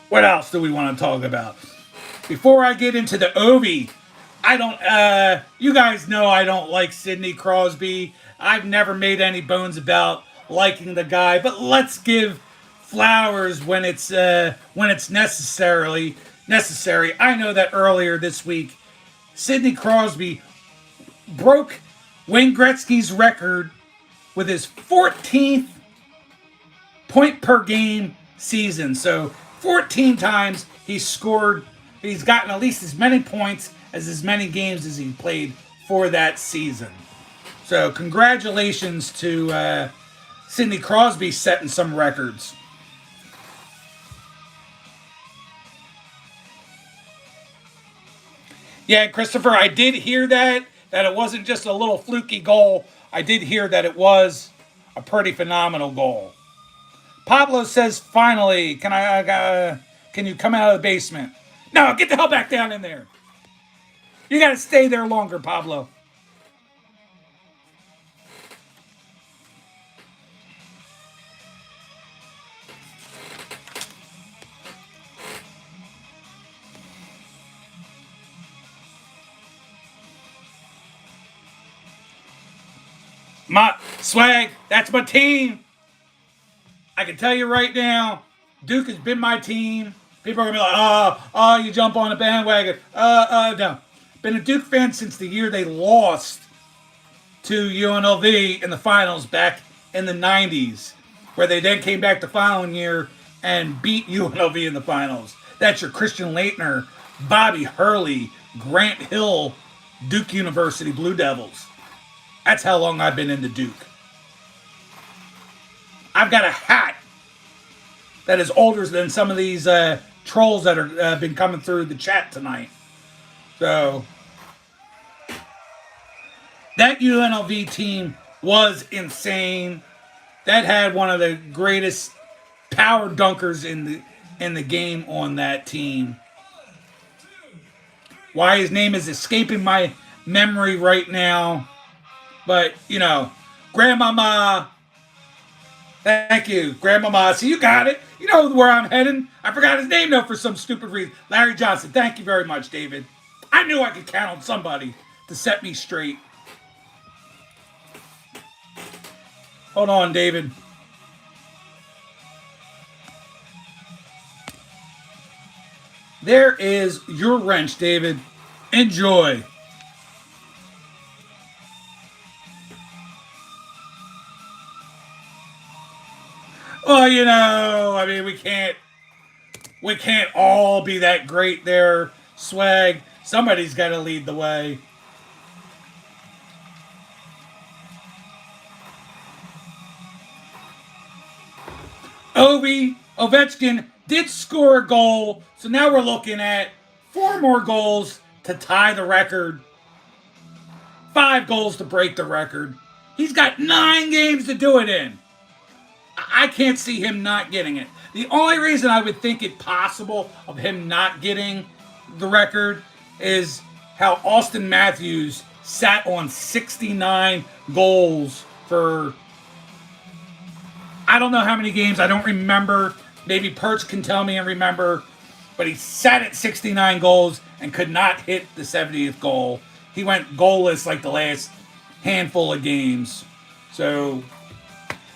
What else do we want to talk about? Before I get into the Ovi, you guys know I don't like Sidney Crosby. I've never made any bones about liking the guy, but let's give flowers when it's necessary. I know that earlier this week, Sidney Crosby broke Wayne Gretzky's record with his 14th point per game season. So 14 times he's gotten at least as many points as many games as he played for that season. So congratulations to Sidney Crosby setting some records. Yeah, Christopher, I did hear that it wasn't just a little fluky goal. I did hear that it was a pretty phenomenal goal. Pablo says, finally, can you come out of the basement? No, get the hell back down in there. You got to stay there longer, Pablo. My swag, that's my team. I can tell you right now, Duke has been my team. People are going to be like, you jump on the bandwagon. No. Been a Duke fan since the year they lost to UNLV in the finals back in the 90s, where they then came back the following year and beat UNLV in the finals. That's your Christian Laettner, Bobby Hurley, Grant Hill, Duke University Blue Devils. That's how long I've been into Duke. I've got a hat that is older than some of these trolls that are been coming through the chat tonight. So that UNLV team was insane. That had one of the greatest power dunkers in the game on that team. Why his name is escaping my memory right now. But, Grandmama Thank you, Grandma Mossy. You got it. You know where I'm heading. I forgot his name, though, for some stupid reason. Larry Johnson. Thank you very much, David. I knew I could count on somebody to set me straight. Hold on, David. There is your wrench, David. Enjoy. Well, you know, I mean, we can't all be that great there, Swag. Somebody's got to lead the way. Ovechkin did score a goal, so now we're looking at 4 more goals to tie the record, 5 goals to break the record. He's got 9 games to do it in. I can't see him not getting it. The only reason I would think it possible of him not getting the record is how Austin Matthews sat on 69 goals for I don't know how many games. I don't remember. Maybe Perch can tell me and remember. But he sat at 69 goals and could not hit the 70th goal. He went goalless like the last handful of games. So,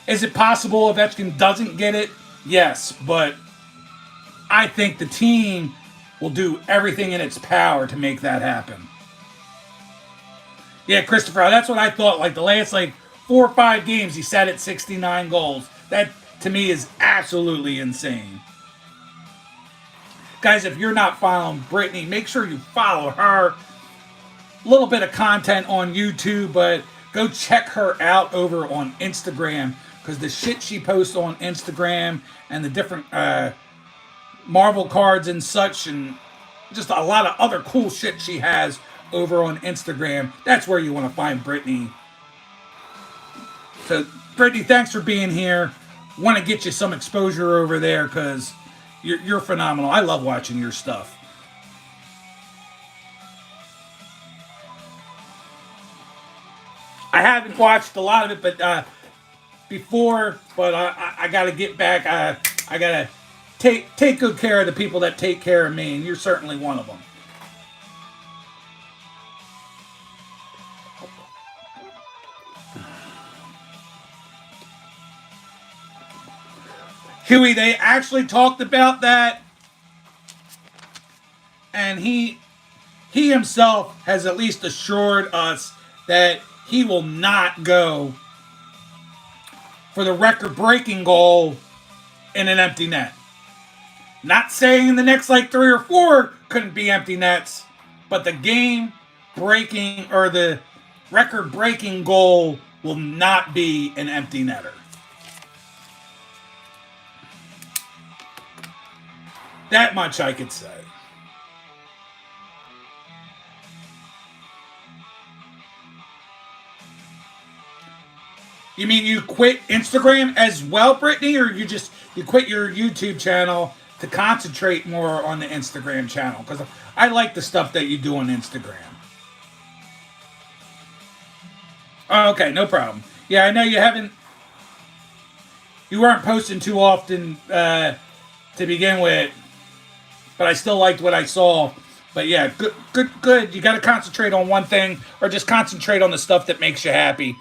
is it possible Ovechkin doesn't get it? Yes, but I think the team will do everything in its power to make that happen. Yeah, Christopher, that's what I thought. Like the last 4 or 5 games, he sat at 69 goals. That to me is absolutely insane. Guys, if you're not following Brittany, make sure you follow her. A little bit of content on YouTube, but go check her out over on Instagram because the shit she posts on Instagram and the different Marvel cards and such, and just a lot of other cool shit she has over on Instagram. That's where you want to find Brittany. So, Brittany, thanks for being here. Want to get you some exposure over there because you're phenomenal. I love watching your stuff. I haven't watched a lot of it, but before. But I got to get back. I got to take good care of the people that take care of me, and you're certainly one of them. Huey, they actually talked about that, and he himself has at least assured us that he will not go for the record-breaking goal in an empty net. Not saying the next 3 or 4 couldn't be empty nets, but the game-breaking or the record-breaking goal will not be an empty netter. That much I could say. You mean you quit Instagram as well, Brittany, or you quit your YouTube channel to concentrate more on the Instagram channel? Because I like the stuff that you do on Instagram. Oh, okay, no problem. Yeah, I know you weren't posting too often to begin with, but I still liked what I saw. But yeah, good. You got to concentrate on one thing, or just concentrate on the stuff that makes you happy.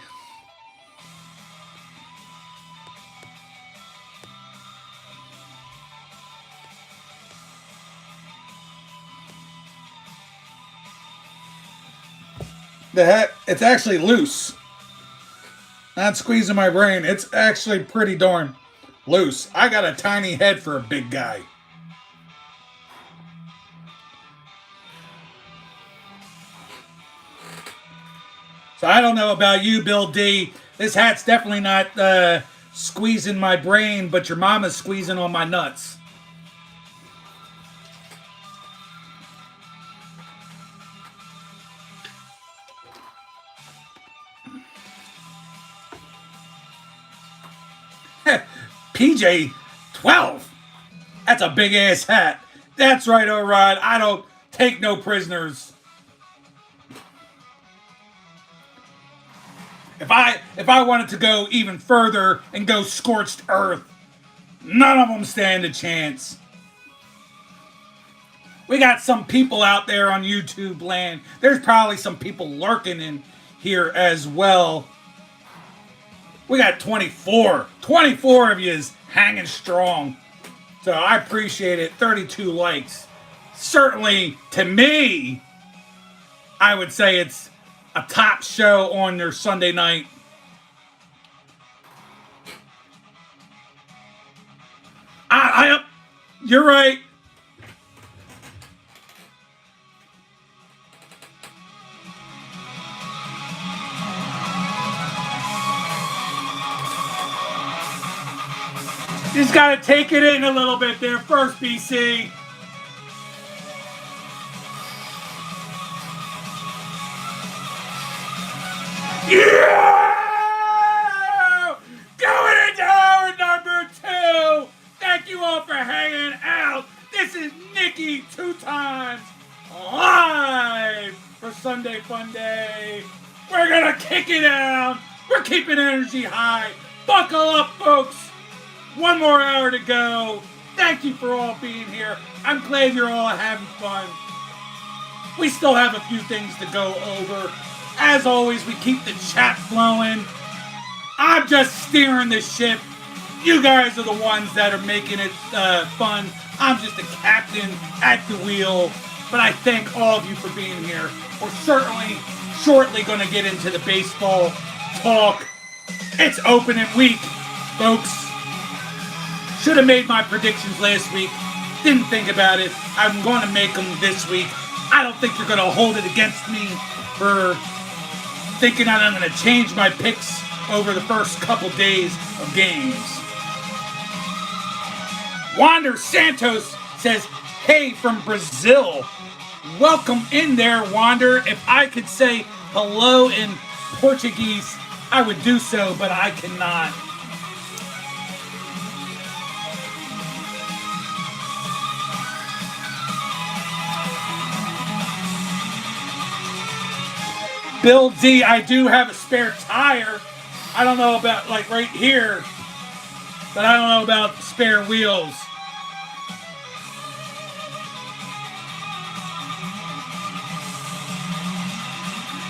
The heck, it's actually loose. Not squeezing my brain. It's actually pretty darn loose. I got a tiny head for a big guy. So I don't know about you, Bill D. This hat's definitely not squeezing my brain, but your mama's squeezing on my nuts. PJ 12. That's a big ass hat. That's right, alright. I don't take no prisoners. If I wanted to go even further and go scorched earth, none of them stand a chance. We got some people out there on YouTube land. There's probably some people lurking in here as well. We got 24 of you is hanging strong. So I appreciate it. 32 likes. Certainly, to me, I would say it's a top show on their Sunday night. You're right. Just got to take it in a little bit there first, BC. Yeah! Going into hour number 2. Thank you all for hanging out. This is Nikki 2 times live for Sunday Funday. We're going to kick it down. We're keeping energy high. Buckle up, folks. One more hour to go. Thank you for all being here. I'm glad you're all having fun. We still have a few things to go over. As always, we keep the chat flowing. I'm just steering the ship. You guys are the ones that are making it fun. I'm just a captain at the wheel. But I thank all of you for being here. We're certainly shortly going to get into the baseball talk. It's opening week, folks. Should have made my predictions last week. Didn't think about it. I'm going to make them this week. I don't think you're going to hold it against me for thinking that I'm going to change my picks over the first couple days of games. Wander Santos says, hey, from Brazil. Welcome in there, Wander. If I could say hello in Portuguese, I would do so, but I cannot. Bill D, I do have a spare tire. I don't know about, like, right here, but I don't know about spare wheels.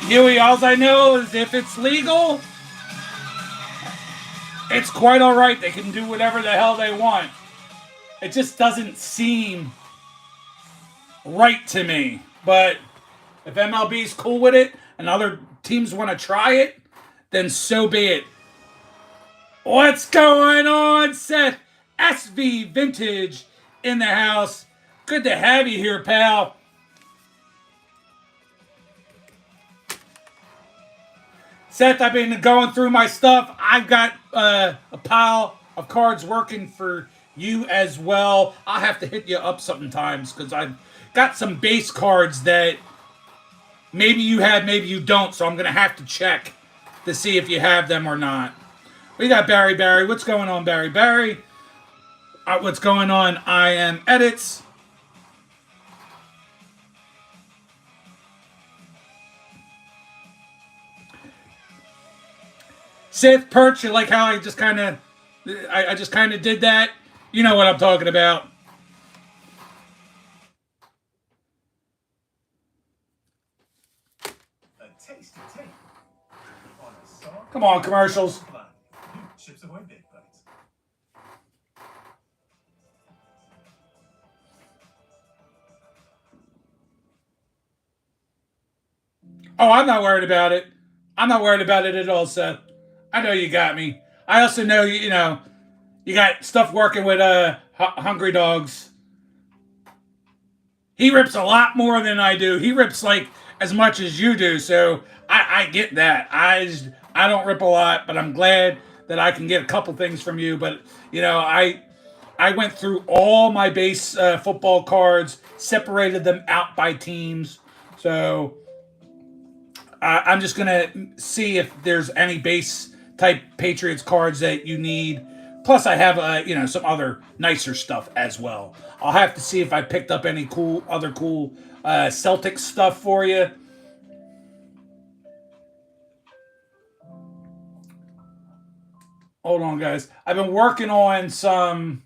Huey, all I know is if it's legal, it's quite all right. They can do whatever the hell they want. It just doesn't seem right to me. But if MLB's cool with it and other teams want to try it, then so be it. What's going on, Seth? SV Vintage in the house. Good to have you here, pal. Seth, I've been going through my stuff. I've got a pile of cards working for you as well. I'll have to hit you up sometimes because I've got some base cards that maybe you have, maybe you don't. So I'm going to have to check to see if you have them or not. We got Barry. What's going on, Barry? What's going on? I am Edits. Sith Perch, you like how I just kind of did that? You know what I'm talking about. Come on, commercials. Oh, I'm not worried about it. I'm not worried about it at all, Seth. I know you got me. I also know, you got stuff working with Hungry Dogs. He rips a lot more than I do. He rips like as much as you do, so I get that. I don't rip a lot, but I'm glad that I can get a couple things from you. But, I went through all my base football cards, separated them out by teams. So I'm just going to see if there's any base type Patriots cards that you need. Plus, I have some other nicer stuff as well. I'll have to see if I picked up any other cool Celtics stuff for you. hold on, guys. I've been working on some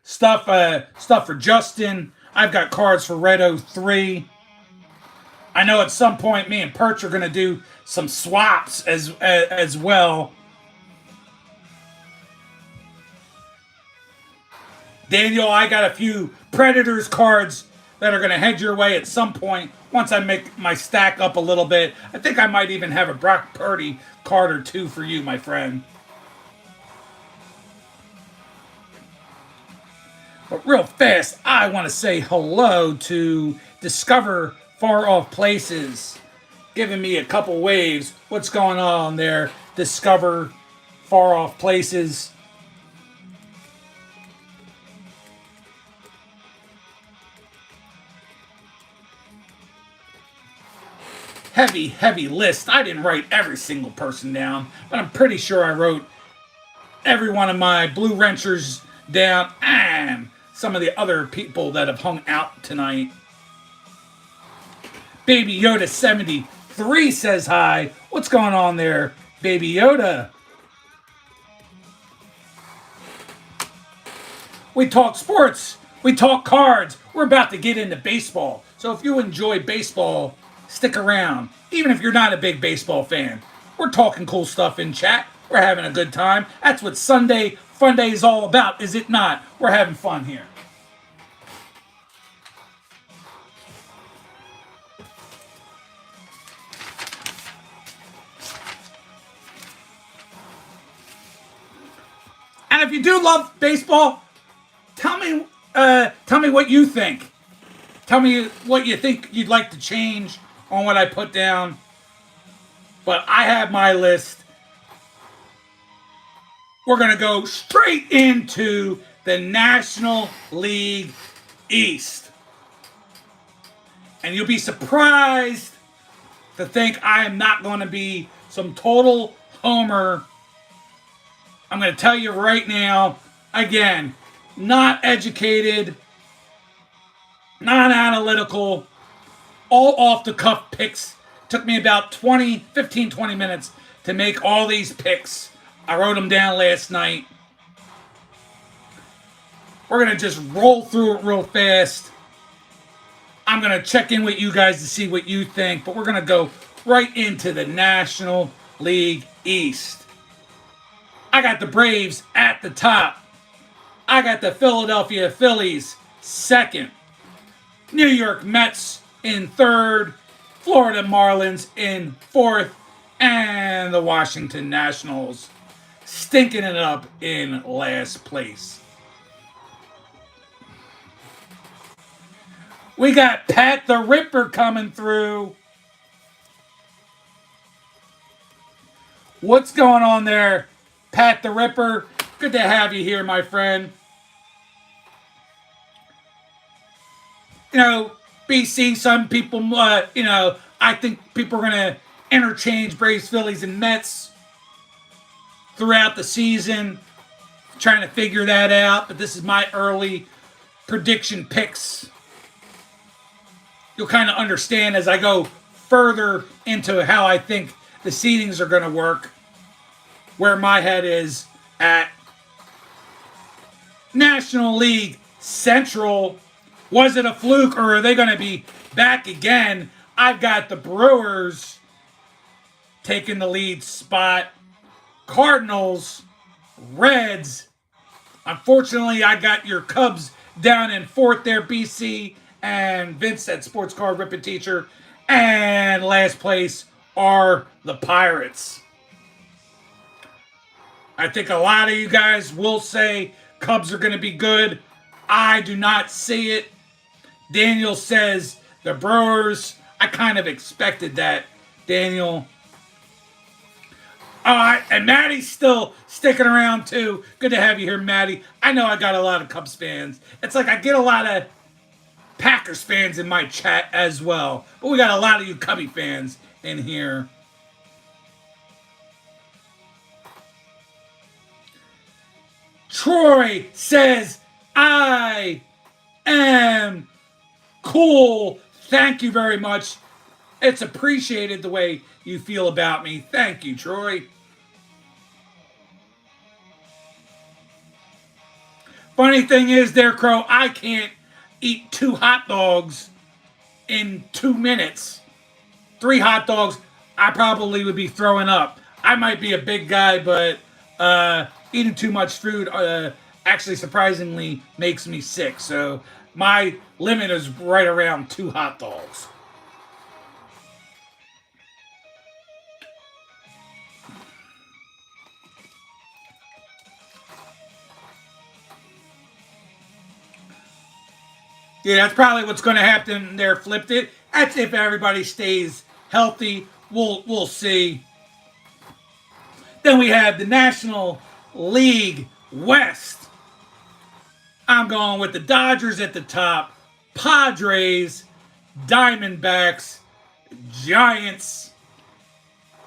stuff for Justin. I've got cards for Red 03. I know at some point me and Perch are going to do some swaps as well. Daniel, I got a few Predators cards that are going to head your way at some point once I make my stack up a little bit. I think I might even have a Brock Purdy card or two for you, my friend. But real fast, I want to say hello to Discover Far Off Places, giving me a couple waves. What's going on there, Discover Far Off Places? Heavy list. I didn't write every single person down, but I'm pretty sure I wrote every one of my Blue Wrenchers down and some of the other people that have hung out tonight. Baby Yoda 73 says hi. What's going on there, Baby Yoda? We talk sports. We talk cards. We're about to get into baseball. So if you enjoy baseball, stick around. Even if you're not a big baseball fan. We're talking cool stuff in chat. We're having a good time. That's what Sunday Funday is all about, is it not? We're having fun here. And if you do love baseball, tell me what you think. Tell me what you think you'd like to change on what I put down. But I have my list. We're going to go straight into the National League East. And you'll be surprised to think I am not going to be some total homer. I'm going to tell you right now, again, not educated, not analytical, all off the cuff picks. Took me about 15, 20 minutes to make all these picks. I wrote them down last night. We're going to just roll through it real fast. I'm going to check in with you guys to see what you think, but we're going to go right into the National League East. I got the Braves at the top. I got the Philadelphia Phillies second. New York Mets in third. Florida Marlins in fourth. And the Washington Nationals stinking it up in last place. We got Pat the Ripper coming through. What's going on there, Pat the Ripper? Good to have you here, my friend. You know, BC, some people, I think people are going to interchange Braves, Phillies, and Mets throughout the season. Trying to figure that out, but this is my early prediction picks. You'll kind of understand as I go further into how I think the seedings are going to work, where my head is at. National League Central. Was it a fluke or are they going to be back again? I've got the Brewers taking the lead spot. Cardinals, Reds. Unfortunately, I got your Cubs down in fourth there, BC. And Vince at Sports Card Rippin' Teacher. And last place are the Pirates. I think a lot of you guys will say Cubs are going to be good. I do not see it. Daniel says the Brewers. I kind of expected that, Daniel. All right, and Maddie's still sticking around too. Good to have you here, Maddie. I know I got a lot of Cubs fans. It's like I get a lot of Packers fans in my chat as well. But we got a lot of you Cubby fans in here. Troy says, I am cool. Thank you very much. It's appreciated the way you feel about me. Thank you, Troy. Funny thing is, there, Crow, I can't eat 2 hot dogs in 2 minutes. 3 hot dogs, I probably would be throwing up. I might be a big guy, but eating too much food actually surprisingly makes me sick. So my limit is right around 2 hot dogs. Yeah, that's probably what's going to happen there. Flipped it. That's if everybody stays healthy. We'll see. Then we have the National League West. I'm going with the Dodgers at the top, Padres, Diamondbacks, Giants,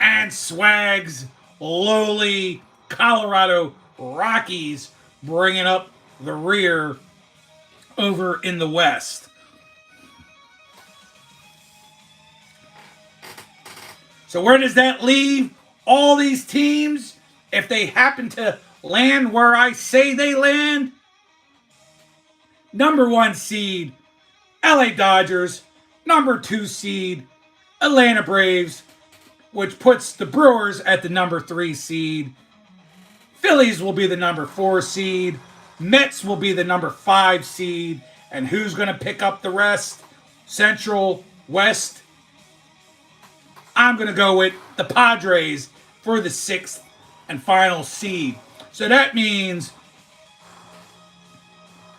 and Swags, lowly Colorado Rockies bringing up the rear over in the West. So where does that leave all these teams if they happen to land where I say they land? Number 1 seed, LA Dodgers. Number 2 seed, Atlanta Braves, which puts the Brewers at the number 3 seed. Phillies will be the number 4 seed. Mets will be the number 5 seed. And who's going to pick up the rest? Central, West. I'm going to go with the Padres for the 6th and final seed. So that means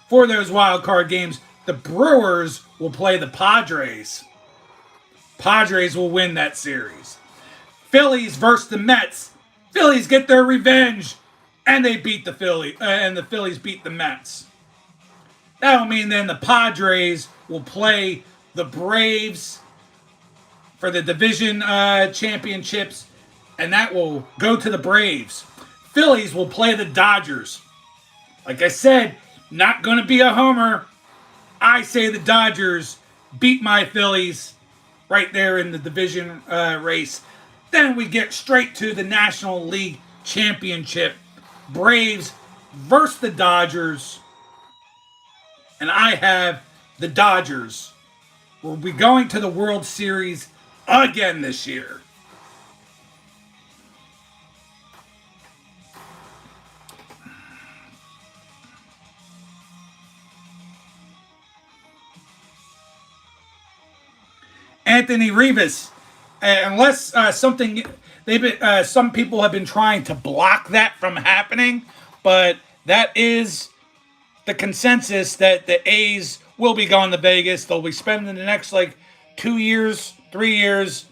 for those wild card games, the Brewers will play the Padres. Padres will win that series. Phillies versus the Mets. Phillies get their revenge, and they beat the and the Phillies beat the Mets. That'll mean then the Padres will play the Braves for the division championships, and that will go to the Braves. Phillies will play the Dodgers. Like I said, not going to be a homer. I say the Dodgers beat my Phillies right there in the division race. Then we get straight to the National League Championship. Braves versus the Dodgers. And I have the Dodgers. We'll be going to the World Series again this year. Anthony Rivas, unless something some people have been trying to block that from happening, but that is the consensus that the A's will be going to Vegas. They'll be spending the next 2 years, 3 years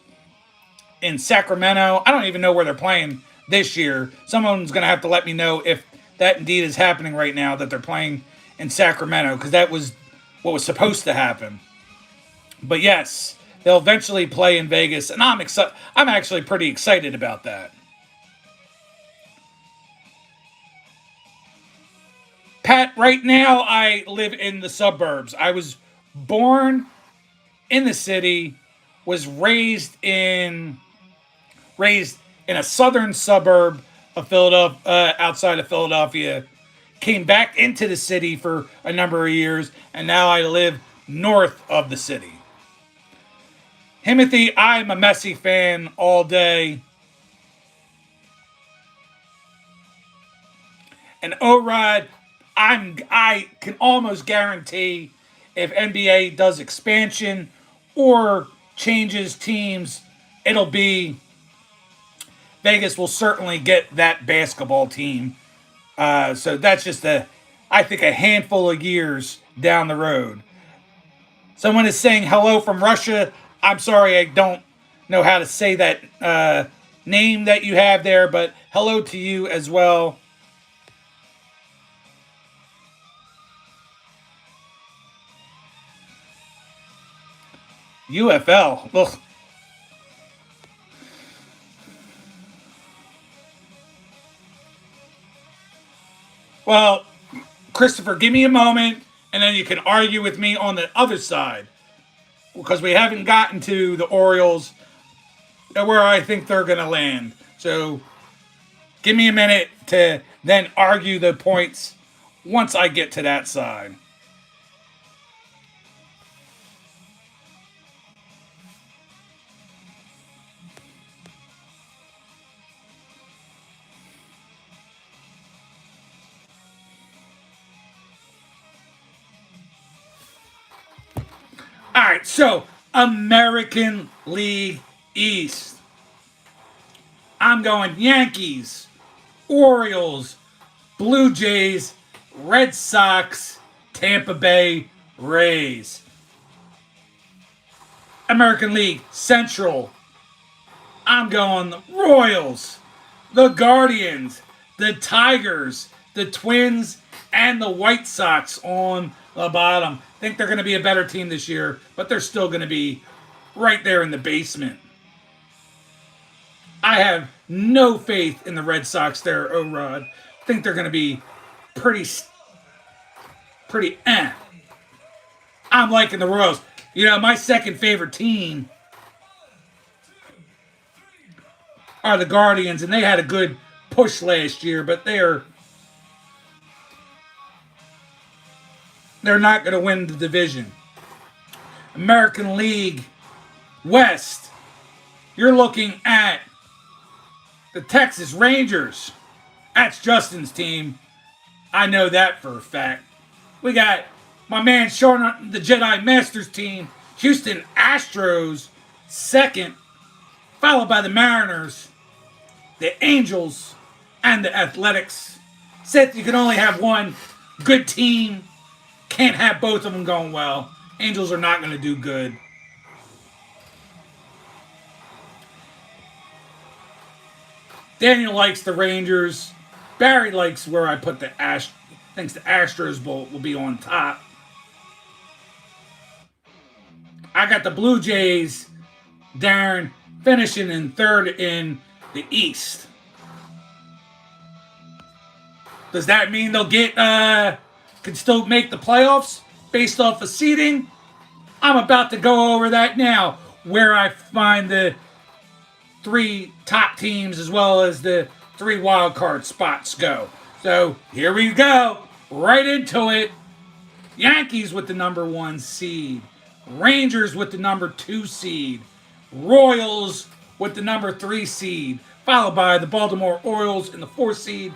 in Sacramento. I don't even know where they're playing this year. Someone's going to have to let me know if that indeed is happening right now, that they're playing in Sacramento, because that was what was supposed to happen. But yes, they'll eventually play in Vegas, and I'm actually pretty excited about that. Pat, right now I live in the suburbs. I was born in the city, was raised in a southern suburb of Philadelphia, outside of Philadelphia. Came back into the city for a number of years, and now I live north of the city. Timothy, I'm a Messi fan all day. And O-Rod, I can almost guarantee if NBA does expansion or changes teams, it'll be Vegas will certainly get that basketball team. So that's just I think a handful of years down the road. Someone is saying hello from Russia. I'm sorry, I don't know how to say that name that you have there, but hello to you as well. UFL. Ugh. Well, Christopher, give me a moment, and then you can argue with me on the other side. Because we haven't gotten to the Orioles, where I think they're going to land. So give me a minute to then argue the points once I get to that side. All right, so American League East. I'm going Yankees, Orioles, Blue Jays, Red Sox, Tampa Bay Rays. American League Central. I'm going the Royals, the Guardians, the Tigers, the Twins, and the White Sox on the bottom. Think they're going to be a better team this year, but they're still going to be right there in the basement. I have no faith in the Red Sox there, O-Rod. Think they're going to be pretty eh. I'm liking the Royals. You know, my second favorite team are the Guardians, and they had a good push last year, but they're not going to win the division. American League West, you're looking at the Texas Rangers. That's Justin's team. I know that for a fact. We got my man showing up the Jedi Masters team, Houston Astros, second, followed by the Mariners, the Angels, and the Athletics. Said you can only have one good team. Can't have both of them going well. Angels are not going to do good. Daniel likes the Rangers. Barry likes where I put the thinks the Astros will be on top. I got the Blue Jays, Darren, finishing in third in the East. Does that mean they'll can still make the playoffs based off of seeding? I'm about to go over that now, where I find the 3 top teams as well as the 3 wild card spots go. So here we go, right into it. Yankees with the number 1 seed. Rangers with the number 2 seed. Royals with the number 3 seed. Followed by the Baltimore Orioles in the 4th seed.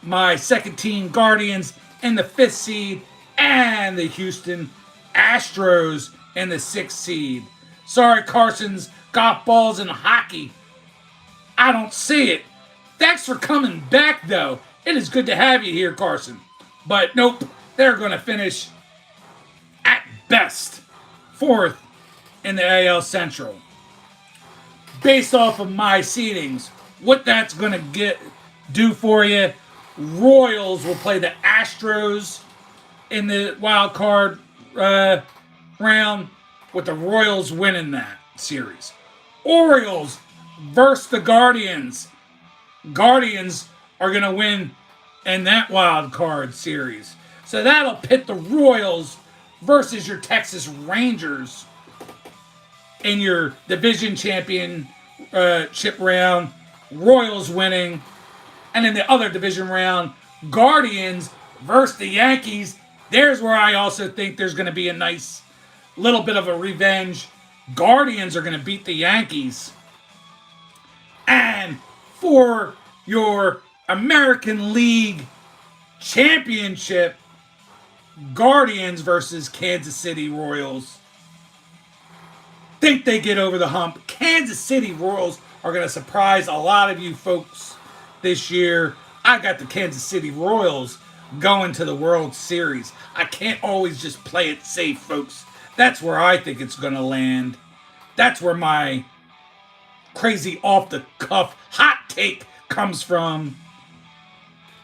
My second team, Guardians, in the 5th seed. And the Houston Astros in the 6th seed. Sorry, Carson's golf balls and hockey. I don't see it. Thanks for coming back, though. It is good to have you here, Carson. But nope, they're going to finish at best 4th in the AL Central. Based off of my seedings, what that's going to do for you, Royals will play the Astros in the wild card round, with the Royals winning that series. Orioles versus the Guardians. Guardians are going to win in that wild card series. So that'll pit the Royals versus your Texas Rangers in your division championship round. Royals winning. And in the other division round, Guardians versus the Yankees. There's where I also think there's going to be a nice little bit of a revenge. Guardians are going to beat the Yankees. And for your American League Championship, Guardians versus Kansas City Royals. Think they get over the hump. Kansas City Royals are going to surprise a lot of you folks this year. I got the Kansas City Royals going to the World Series. I can't always just play it safe, folks. That's where I think it's going to land. That's where my crazy off-the-cuff hot take comes from.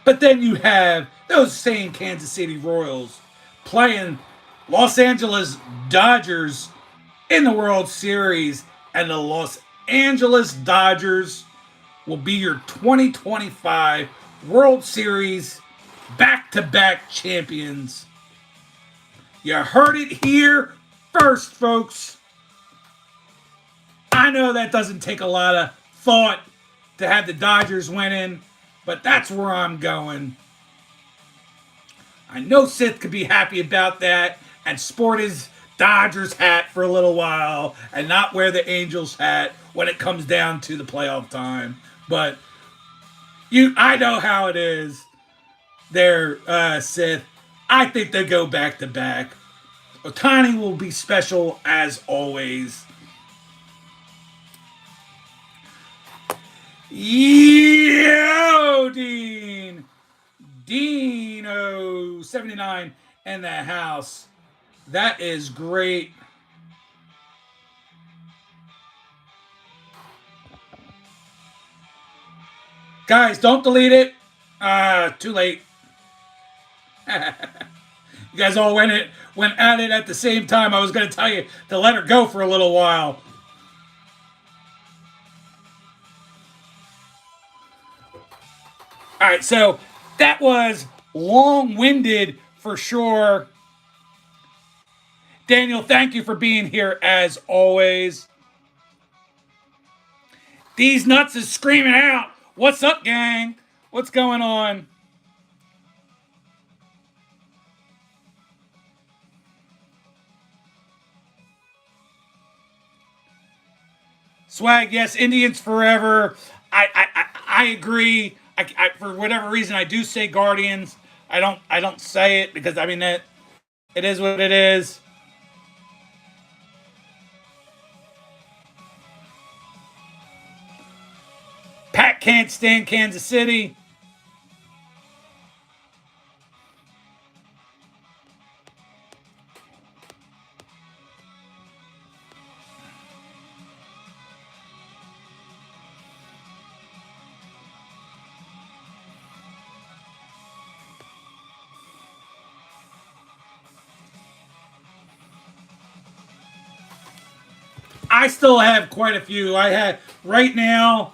But then you have those same Kansas City Royals playing Los Angeles Dodgers in the World Series, and the Los Angeles Dodgers will be your 2025 World Series back-to-back champions. You heard it here first, folks. I know that doesn't take a lot of thought to have the Dodgers winning, but that's where I'm going. I know Sith could be happy about that and sport his Dodgers hat for a little while and not wear the Angels hat when it comes down to the playoff time. But I know how it is. There, Sith. I think they go back to back. Otani will be special as always. Yo, Dean. Dino 79 in the house. That is great. Guys, don't delete it. Too late. You guys all went at it at the same time. I was going to tell you to let her go for a little while. All right, so that was long-winded for sure. Daniel, thank you for being here as always. These nuts is screaming out. What's up, gang? What's going on? Swag, yes, Indians forever. I agree. For whatever reason, I do say Guardians. I don't say it because I mean it is what it is. Pat can't stand Kansas City. I still have quite a few. I had right now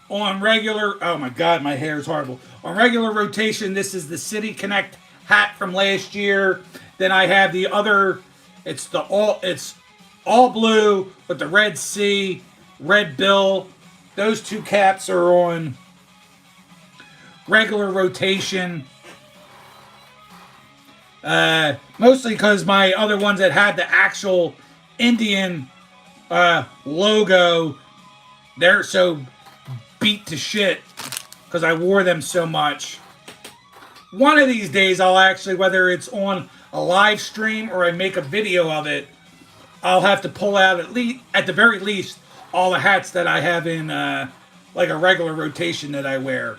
on regular. Oh my God, my hair is horrible. On regular rotation, this is the City Connect hat from last year. Then I have the other. It's all blue with the red C, red bill. Those two caps are on regular rotation. Mostly because my other ones that had the actual Indian logo, they're so beat to shit because I wore them so much. One of these days, I'll actually, whether it's on a live stream or I make a video of it, I'll have to pull out at the very least, all the hats that I have in like a regular rotation that I wear.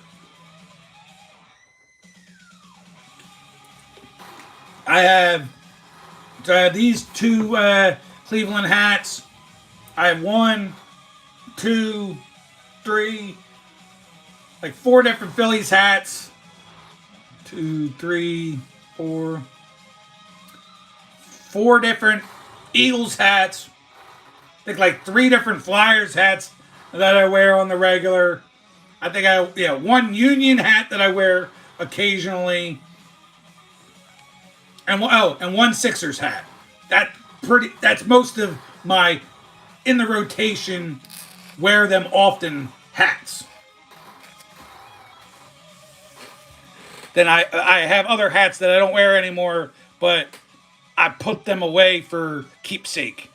I have these two Cleveland hats. I have 1, 2, 3, like 4 different Phillies hats. 2, 3, 4. 4 different Eagles hats. I think like 3 different Flyers hats that I wear on the regular. I think 1 Union hat that I wear occasionally. And 1 Sixers hat. That's most of my in the rotation, wear them often hats. Then I have other hats that I don't wear anymore, but I put them away for keepsake.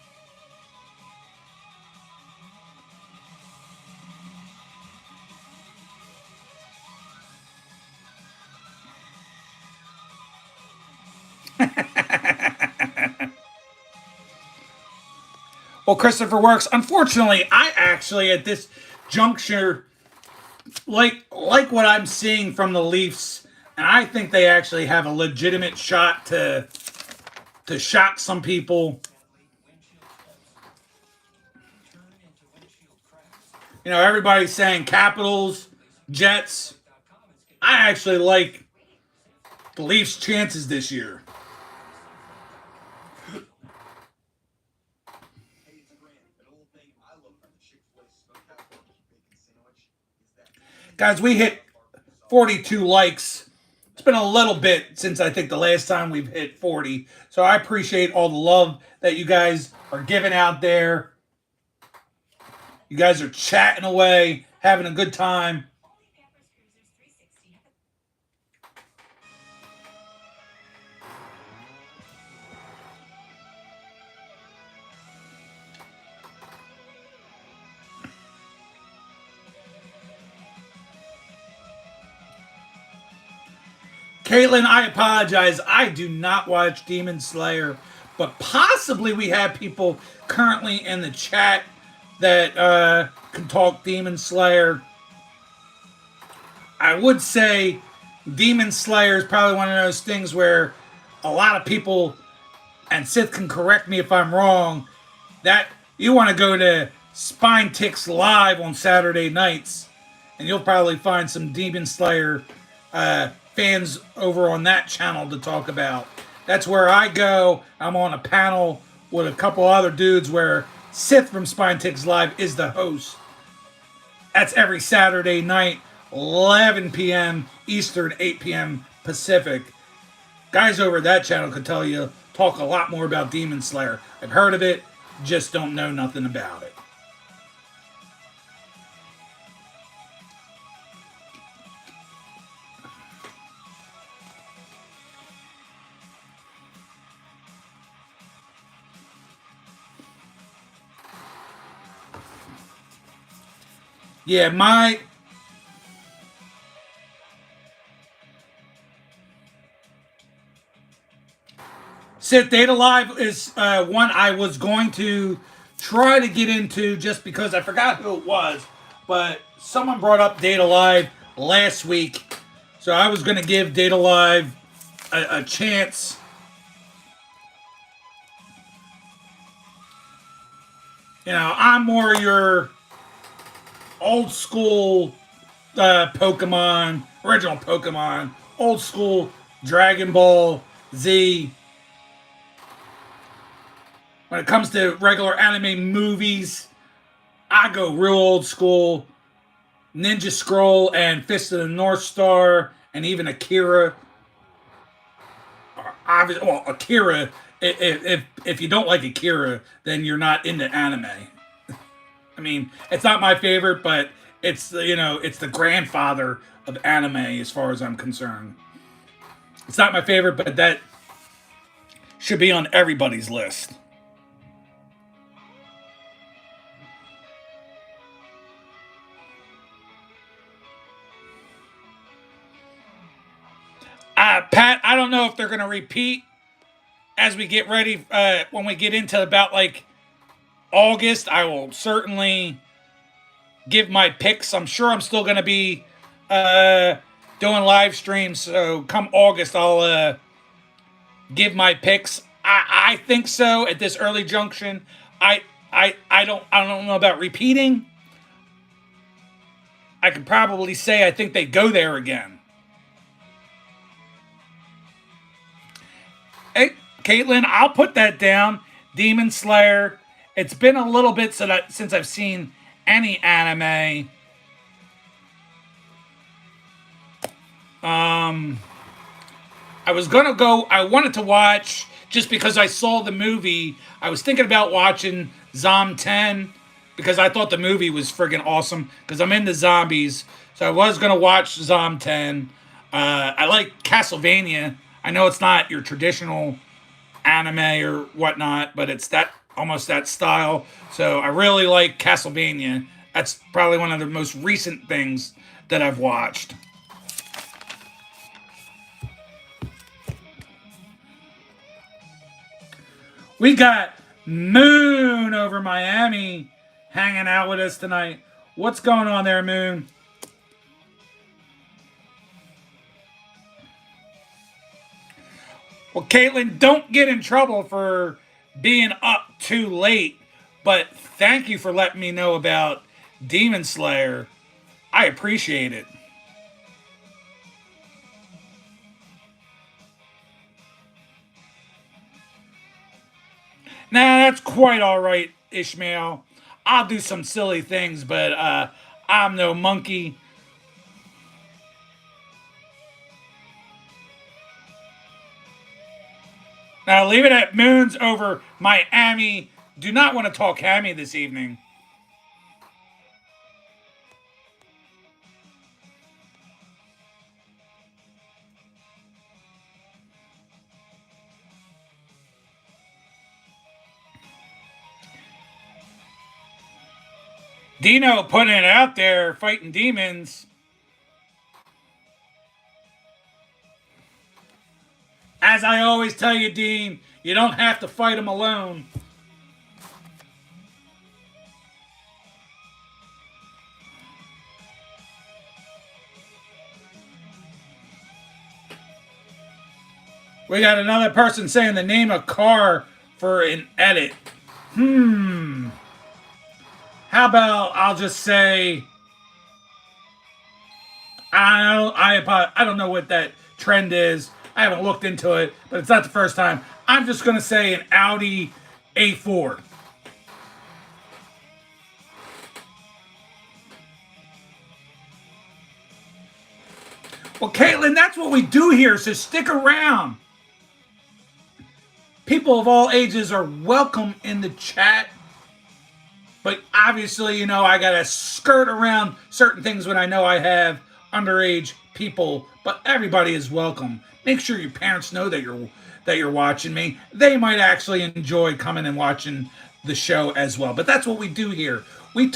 Well, Christopher Works. Unfortunately, I actually at this juncture like what I'm seeing from the Leafs, and I think they actually have a legitimate shot to shock some people. You know, everybody's saying Capitals, Jets. I actually like the Leafs' chances this year. Guys, we hit 42 likes. It's been a little bit since I think the last time we've hit 40. So I appreciate all the love that you guys are giving out there. You guys are chatting away, having a good time. Caitlin, I apologize. I do not watch Demon Slayer, but possibly we have people currently in the chat that can talk Demon Slayer. I would say Demon Slayer is probably one of those things where a lot of people, and Sith can correct me if I'm wrong, that you want to go to Spine Ticks Live on Saturday nights, and you'll probably find some Demon Slayer fans over on that channel to talk about. That's where I go. I'm on a panel with a couple other dudes where Sith from Spine Ticks Live is the host. That's every Saturday night, 11 p.m. Eastern, 8 p.m. Pacific. Guys over that channel could talk a lot more about Demon Slayer. I've heard of it, just don't know nothing about it. Yeah, Sith Data Live is one I was going to try to get into just because I forgot who it was, but someone brought up Data Live last week, so I was going to give Data Live a chance. You know, I'm more your old school Pokemon, original Pokemon, old school Dragon Ball Z. When it comes to regular anime movies, I go real old school. Ninja Scroll and Fist of the North Star, and even Akira. Obviously, well, Akira. If you don't like Akira, then you're not into anime. I mean, it's not my favorite, but it's it's the grandfather of anime as far as I'm concerned. It's not my favorite, but that should be on everybody's list. Pat, I don't know if they're going to repeat as we get ready. When we get into about like August, I will certainly give my picks. I'm sure I'm still going to be doing live streams. So come August, I'll give my picks. I think so at this early junction. I don't know about repeating. I could probably say I think they go there again. Hey, Caitlin, I'll put that down. Demon Slayer. It's been a little bit since I've seen any anime. I was gonna go. I wanted to watch just because I saw the movie. I was thinking about watching Zom 10 because I thought the movie was friggin' awesome. Because I'm into zombies, so I was gonna watch Zom 10. I like Castlevania. I know it's not your traditional anime or whatnot, but it's that almost that style. So I really like Castlevania. That's probably one of the most recent things that I've watched. We got Moon over Miami hanging out with us tonight. What's going on there, Moon? Well, Caitlin, don't get in trouble for being up too late, but thank you for letting me know about Demon Slayer. I appreciate it. Nah, that's quite all right, Ishmael. I'll do some silly things, but I'm no monkey. Now leave it at Moons over Miami. Do not want to talk Hammy this evening. Dino putting it out there, fighting demons. As I always tell you, Dean, you don't have to fight them alone. We got another person saying the name of car for an edit. How about I'll just say I don't know what that trend is. I haven't looked into it, but it's not the first time. I'm just gonna say an Audi A4. Well, Caitlin, that's what we do here, so stick around. People of all ages are welcome in the chat. But obviously, I gotta skirt around certain things when I know I have underage people. But everybody is welcome. Make sure your parents know that you're watching me. They might actually enjoy coming and watching the show as well. But that's what we do here. We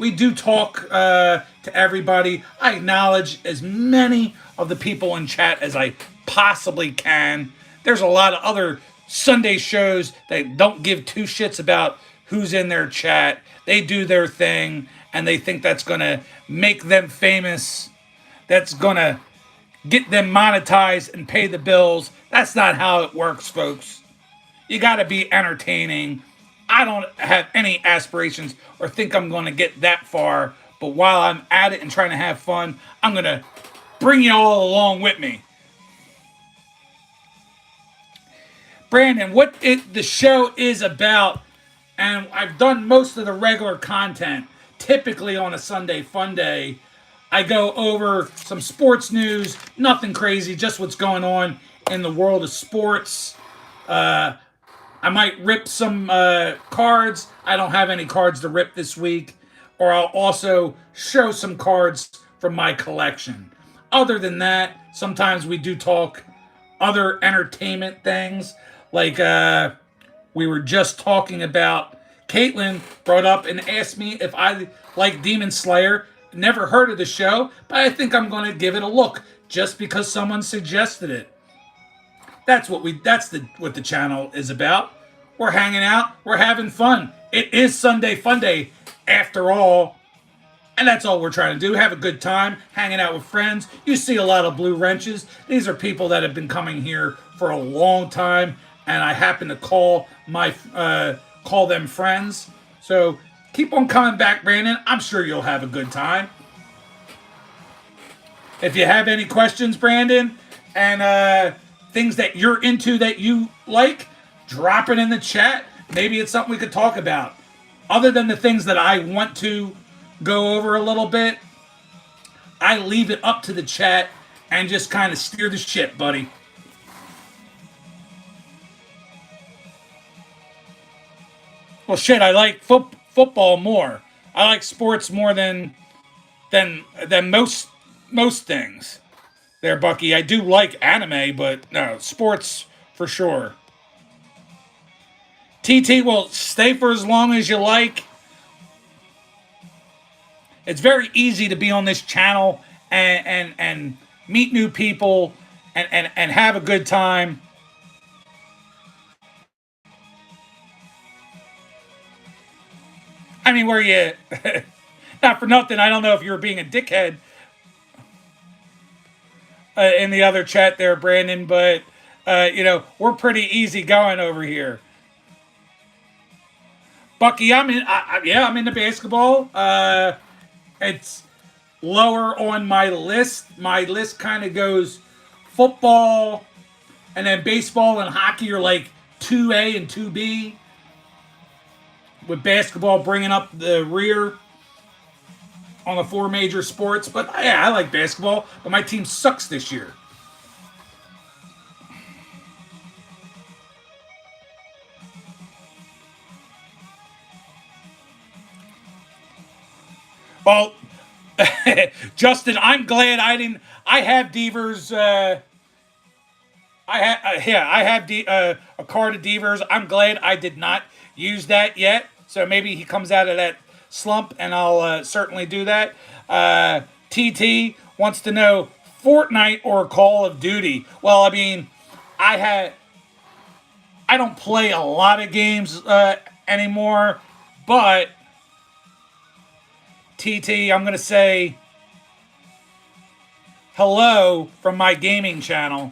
do talk to everybody. I acknowledge as many of the people in chat as I possibly can. There's a lot of other Sunday shows that don't give two shits about who's in their chat. They do their thing, and they think that's going to make them famous. That's going to get them monetized and pay the bills. That's not how it works, folks. You got to be entertaining. I don't have any aspirations or think I'm going to get that far. But while I'm at it and trying to have fun, I'm going to bring you all along with me. Brandon, what the show is about, and I've done most of the regular content, typically on a Sunday Funday. I go over some sports news, nothing crazy, just what's going on in the world of sports. I might rip some cards. I don't have any cards to rip this week. Or I'll also show some cards from my collection. Other than that, sometimes we do talk other entertainment things. Like we were just talking about, Caitlin brought up and asked me if I like Demon Slayer. Never heard of the show, but I think I'm going to give it a look just because someone suggested it. That's what the channel is about. We're hanging out, we're having fun. It is Sunday Funday after all. And that's all we're trying to do. Have a good time, hanging out with friends. You see a lot of blue wrenches. These are people that have been coming here for a long time, and I happen to call them friends. So keep on coming back, Brandon. I'm sure you'll have a good time. If you have any questions, Brandon, and things that you're into that you like, drop it in the chat. Maybe it's something we could talk about. Other than the things that I want to go over a little bit, I leave it up to the chat and just kind of steer the ship, buddy. Well, shit, I like football more. I like sports more than most things. There, Bucky. I do like anime, but no, sports for sure. TT will stay for as long as you like. It's very easy to be on this channel and meet new people and have a good time. I mean, where you... not for nothing, I don't know if you were being a dickhead in the other chat there, Brandon, but, we're pretty easy going over here. Bucky, I'm into basketball. It's lower on my list. My list kind of goes football, and then baseball and hockey are like 2A and 2B, with basketball bringing up the rear on the four major sports. But yeah, I like basketball, but my team sucks this year. Well, Justin, I'm glad I didn't. I have Devers. I have a card of Devers. I'm glad I did not use that yet. So maybe he comes out of that slump, and I'll certainly do that. TT wants to know Fortnite or Call of Duty. Well, I mean, I had I don't play a lot of games anymore, but TT, I'm gonna say hello from my gaming channel.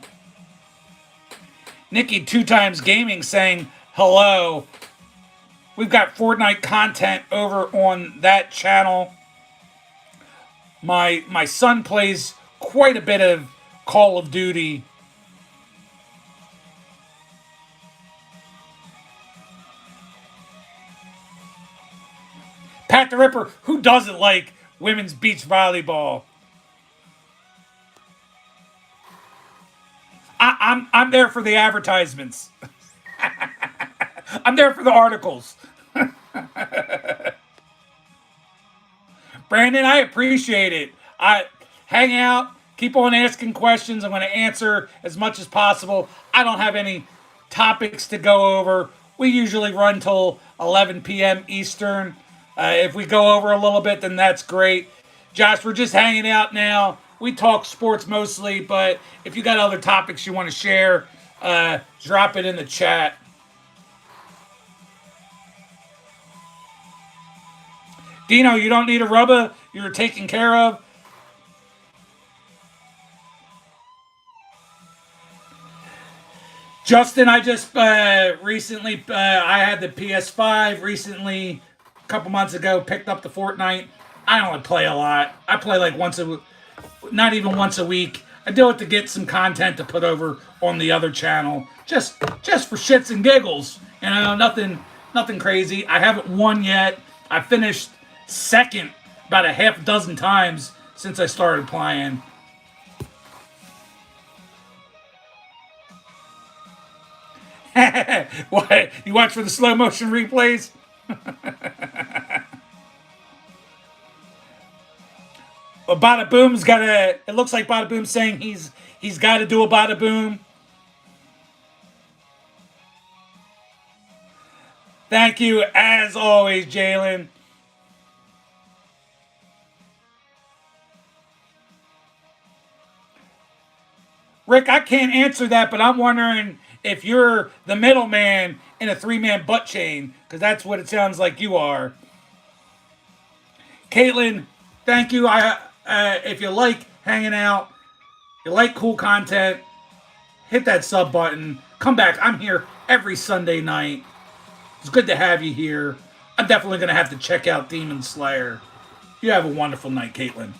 Nikki Two Times Gaming saying hello. We've got Fortnite content over on that channel. My son plays quite a bit of Call of Duty. Pat the Ripper, who doesn't like women's beach volleyball? I'm there for the advertisements. I'm there for the articles. Brandon, I appreciate it. I hang out, keep on asking questions. I'm going to answer as much as possible. I don't have any topics to go over. We usually run till 11 p.m. Eastern. If we go over a little bit, then that's great. Josh, we're just hanging out now. We talk sports mostly, but if you got other topics you want to share, drop it in the chat. Dino, you don't need a rubber. You're taken care of. Justin, I just recently, I had the PS5 recently, a couple months ago, picked up the Fortnite. I only play a lot. I play like not even once a week. I do it to get some content to put over on the other channel, just for shits and giggles. You know, nothing crazy. I haven't won yet. I finished second about a half dozen times since I started playing. What? You watch for the slow motion replays? Well, Bada Boom's got a. It looks like Bada Boom's saying he's got to do a Bada Boom. Thank you as always, Jalen. Rick, I can't answer that, but I'm wondering if you're the middleman in a three-man butt chain, because that's what it sounds like you are. Caitlin, thank you. If you like hanging out, you like cool content, hit that sub button. Come back. I'm here every Sunday night. It's good to have you here. I'm definitely going to have to check out Demon Slayer. You have a wonderful night, Caitlin.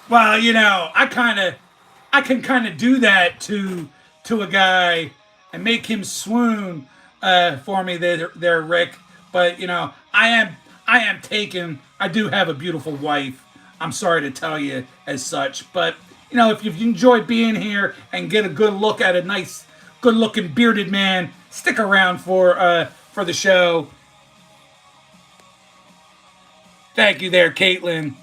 Well, you know, I can kind of do that to a guy and make him swoon for me there, Rick. But you know, I am taken. I do have a beautiful wife. I'm sorry to tell you as such, but you know, if you've enjoyed being here and get a good look at a nice, good-looking bearded man, stick around for the show. Thank you, there, Caitlin.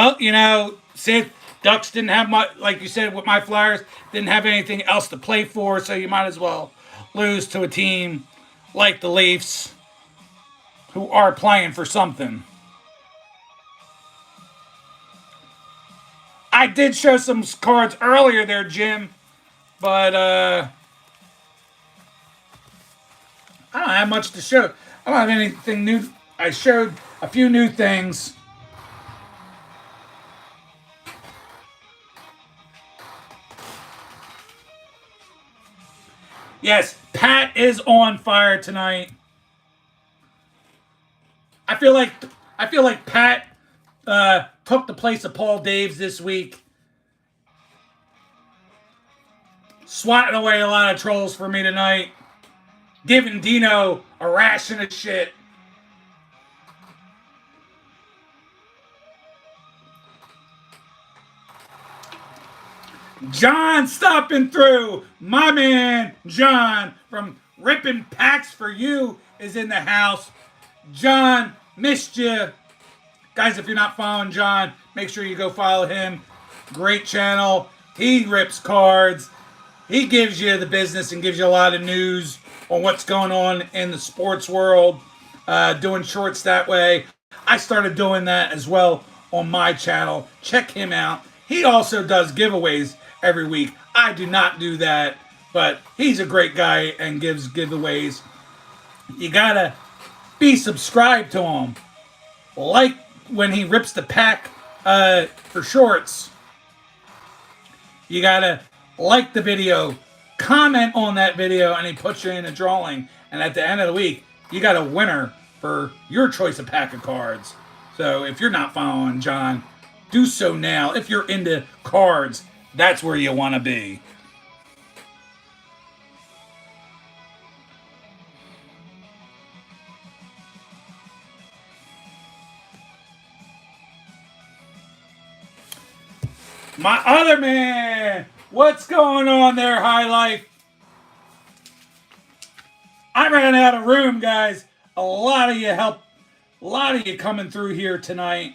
Oh, you know, Sid, Ducks didn't have much, like you said, with my Flyers, didn't have anything else to play for, so you might as well lose to a team like the Leafs, who are playing for something. I did show some cards earlier there, Jim, but I don't have much to show. I don't have anything new. I showed a few new things. Yes, Pat is on fire tonight. I feel like Pat took the place of Paul Daves this week, swatting away a lot of trolls for me tonight, giving Dino a ration of shit. John stopping through. My man, John, from Ripping Packs for You is in the house. John, missed you. Guys, if you're not following John, make sure you go follow him. Great channel. He rips cards. He gives you the business and gives you a lot of news on what's going on in the sports world. Doing shorts that way. I started doing that as well on my channel. Check him out. He also does giveaways every week. I do not do that, but he's a great guy and gives giveaways. You gotta be subscribed to him. Like when he rips the pack for shorts. You gotta like the video, comment on that video, and he puts you in a drawing. And at the end of the week, you got a winner for your choice of pack of cards. So if you're not following John, do so now. If you're into cards, that's where you want to be. My other man, what's going on there, High Life? I ran out of room, guys. A lot of you coming through here tonight.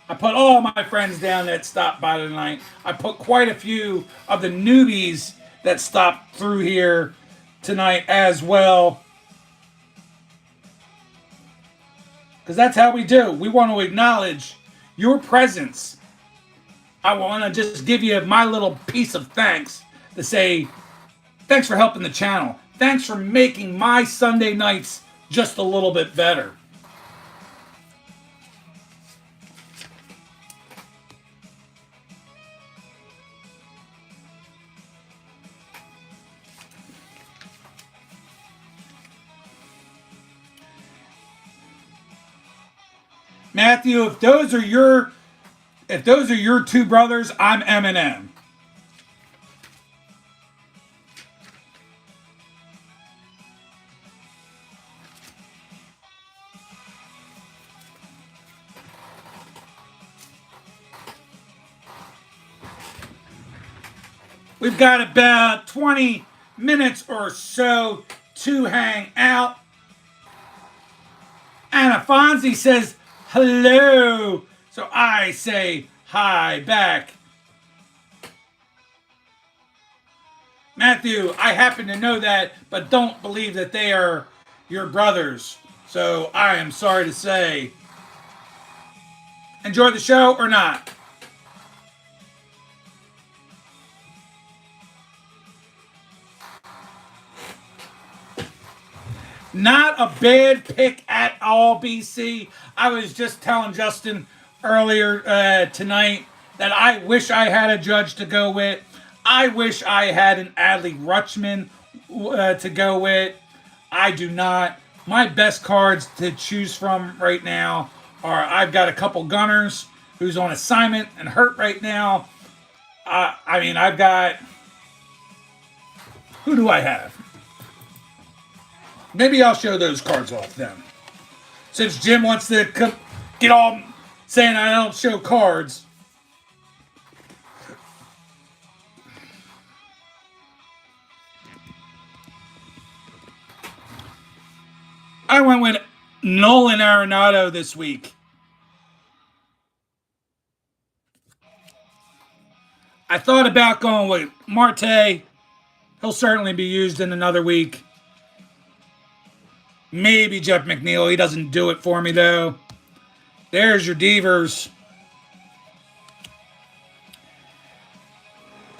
I put all my friends down that stopped by tonight. I put quite a few of the newbies that stopped through here tonight as well. Because that's how we do. We want to acknowledge your presence. I want to just give you my little piece of thanks to say, thanks for helping the channel. Thanks for making my Sunday nights just a little bit better. Matthew, if those are your two brothers, I'm Eminem. We've got about 20 minutes or so to hang out. Anna Fonzie says hello. So I say hi back. Matthew, I happen to know that, but don't believe that they are your brothers. So I am sorry to say. Enjoy the show or not? Not a bad pick at all, BC. I was just telling Justin earlier tonight that I wish I had a judge to go with. I wish I had an Adley Rutschman to go with. I do not. My best cards to choose from right now are, I've got a couple gunners who's on assignment and hurt right now. I've got... Who do I have? Maybe I'll show those cards off then. Since Jim wants to get all saying I don't show cards. I went with Nolan Arenado this week. I thought about going with Marte. He'll certainly be used in another week. Maybe Jeff McNeil. He doesn't do it for me, though. There's your Devers.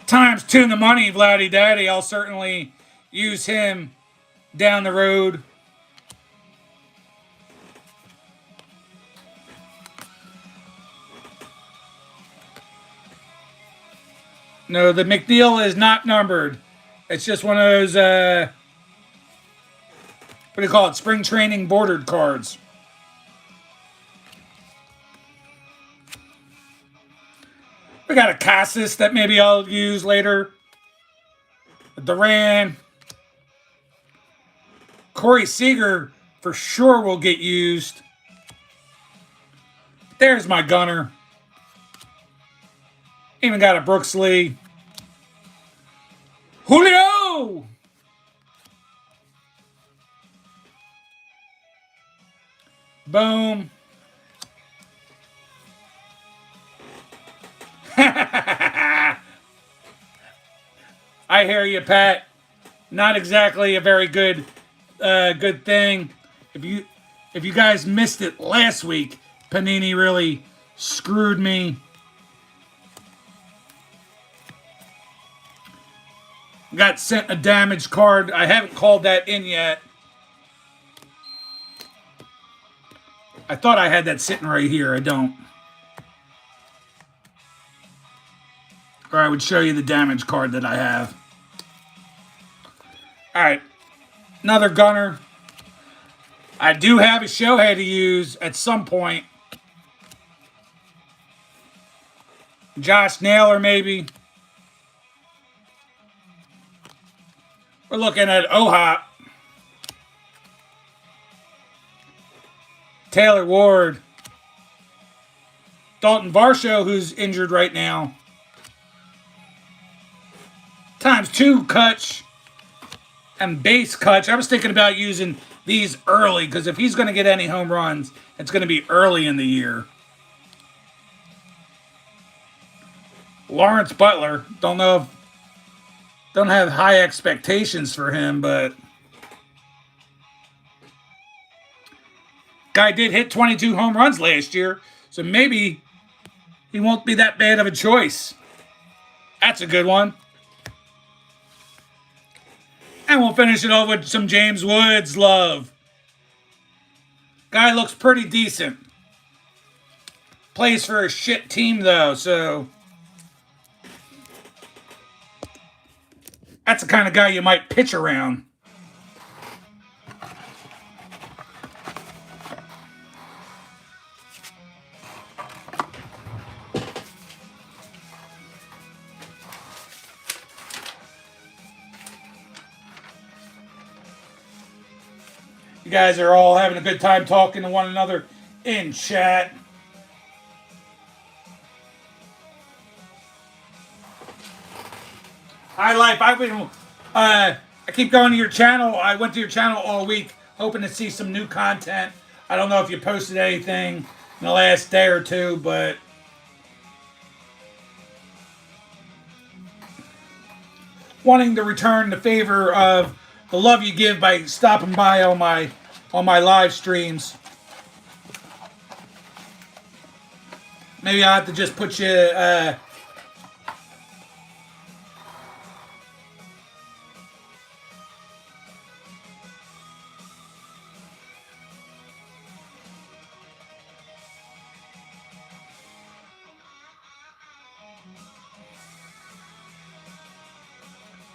Times 2 in the money, Vladdy Daddy. I'll certainly use him down the road. No, the McNeil is not numbered. It's just one of those... what do you call it? Spring training bordered cards. We got a Cassis that maybe I'll use later. A Duran. Corey Seager for sure will get used. There's my gunner. Even got a Brooks Lee. Julio! Boom. I hear you, Pat. Not exactly a very good good thing. If you guys missed it last week, Panini really screwed me. Got sent a damaged card. I haven't called that in yet. I thought I had that sitting right here. I don't. Or I would show you the damage card that I have. All right. Another gunner. I do have a Shohei to use at some point. Josh Naylor, maybe. We're looking at OHOP. Taylor Ward. Dalton Varsho, who's injured right now. ×2 Kutch and base Kutch. I was thinking about using these early because if he's going to get any home runs, it's going to be early in the year. Lawrence Butler. Don't know if... Don't have high expectations for him, but... Guy did hit 22 home runs last year, so maybe he won't be that bad of a choice. That's a good one. And we'll finish it off with some James Woods love. Guy looks pretty decent. Plays for a shit team, though, so... That's the kind of guy you might pitch around. You guys are all having a good time talking to one another in chat. Hi, Life. I keep going to your channel. I went to your channel all week, hoping to see some new content. I don't know if you posted anything in the last day or two, but wanting to return the favor of the love you give by stopping by on my live streams. Maybe I'll have to just put you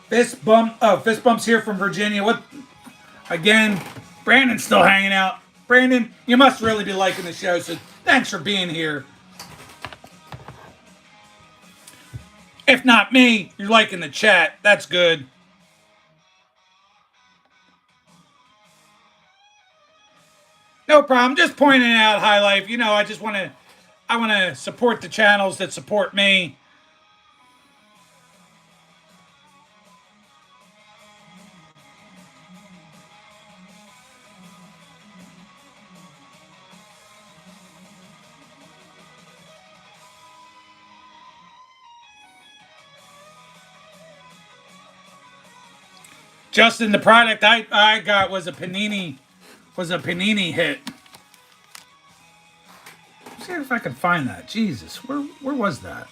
fist bump. Oh, fist bumps here from Virginia. What? Again, Brandon's still hanging out. Brandon, you must really be liking the show, so thanks for being here. If not me, you're liking the chat. That's good. No problem. Just pointing out, High Life. You know, I want to support the channels that support me. Justin, the product I got was a Panini hit. Let's see if I can find that. Jesus, where was that?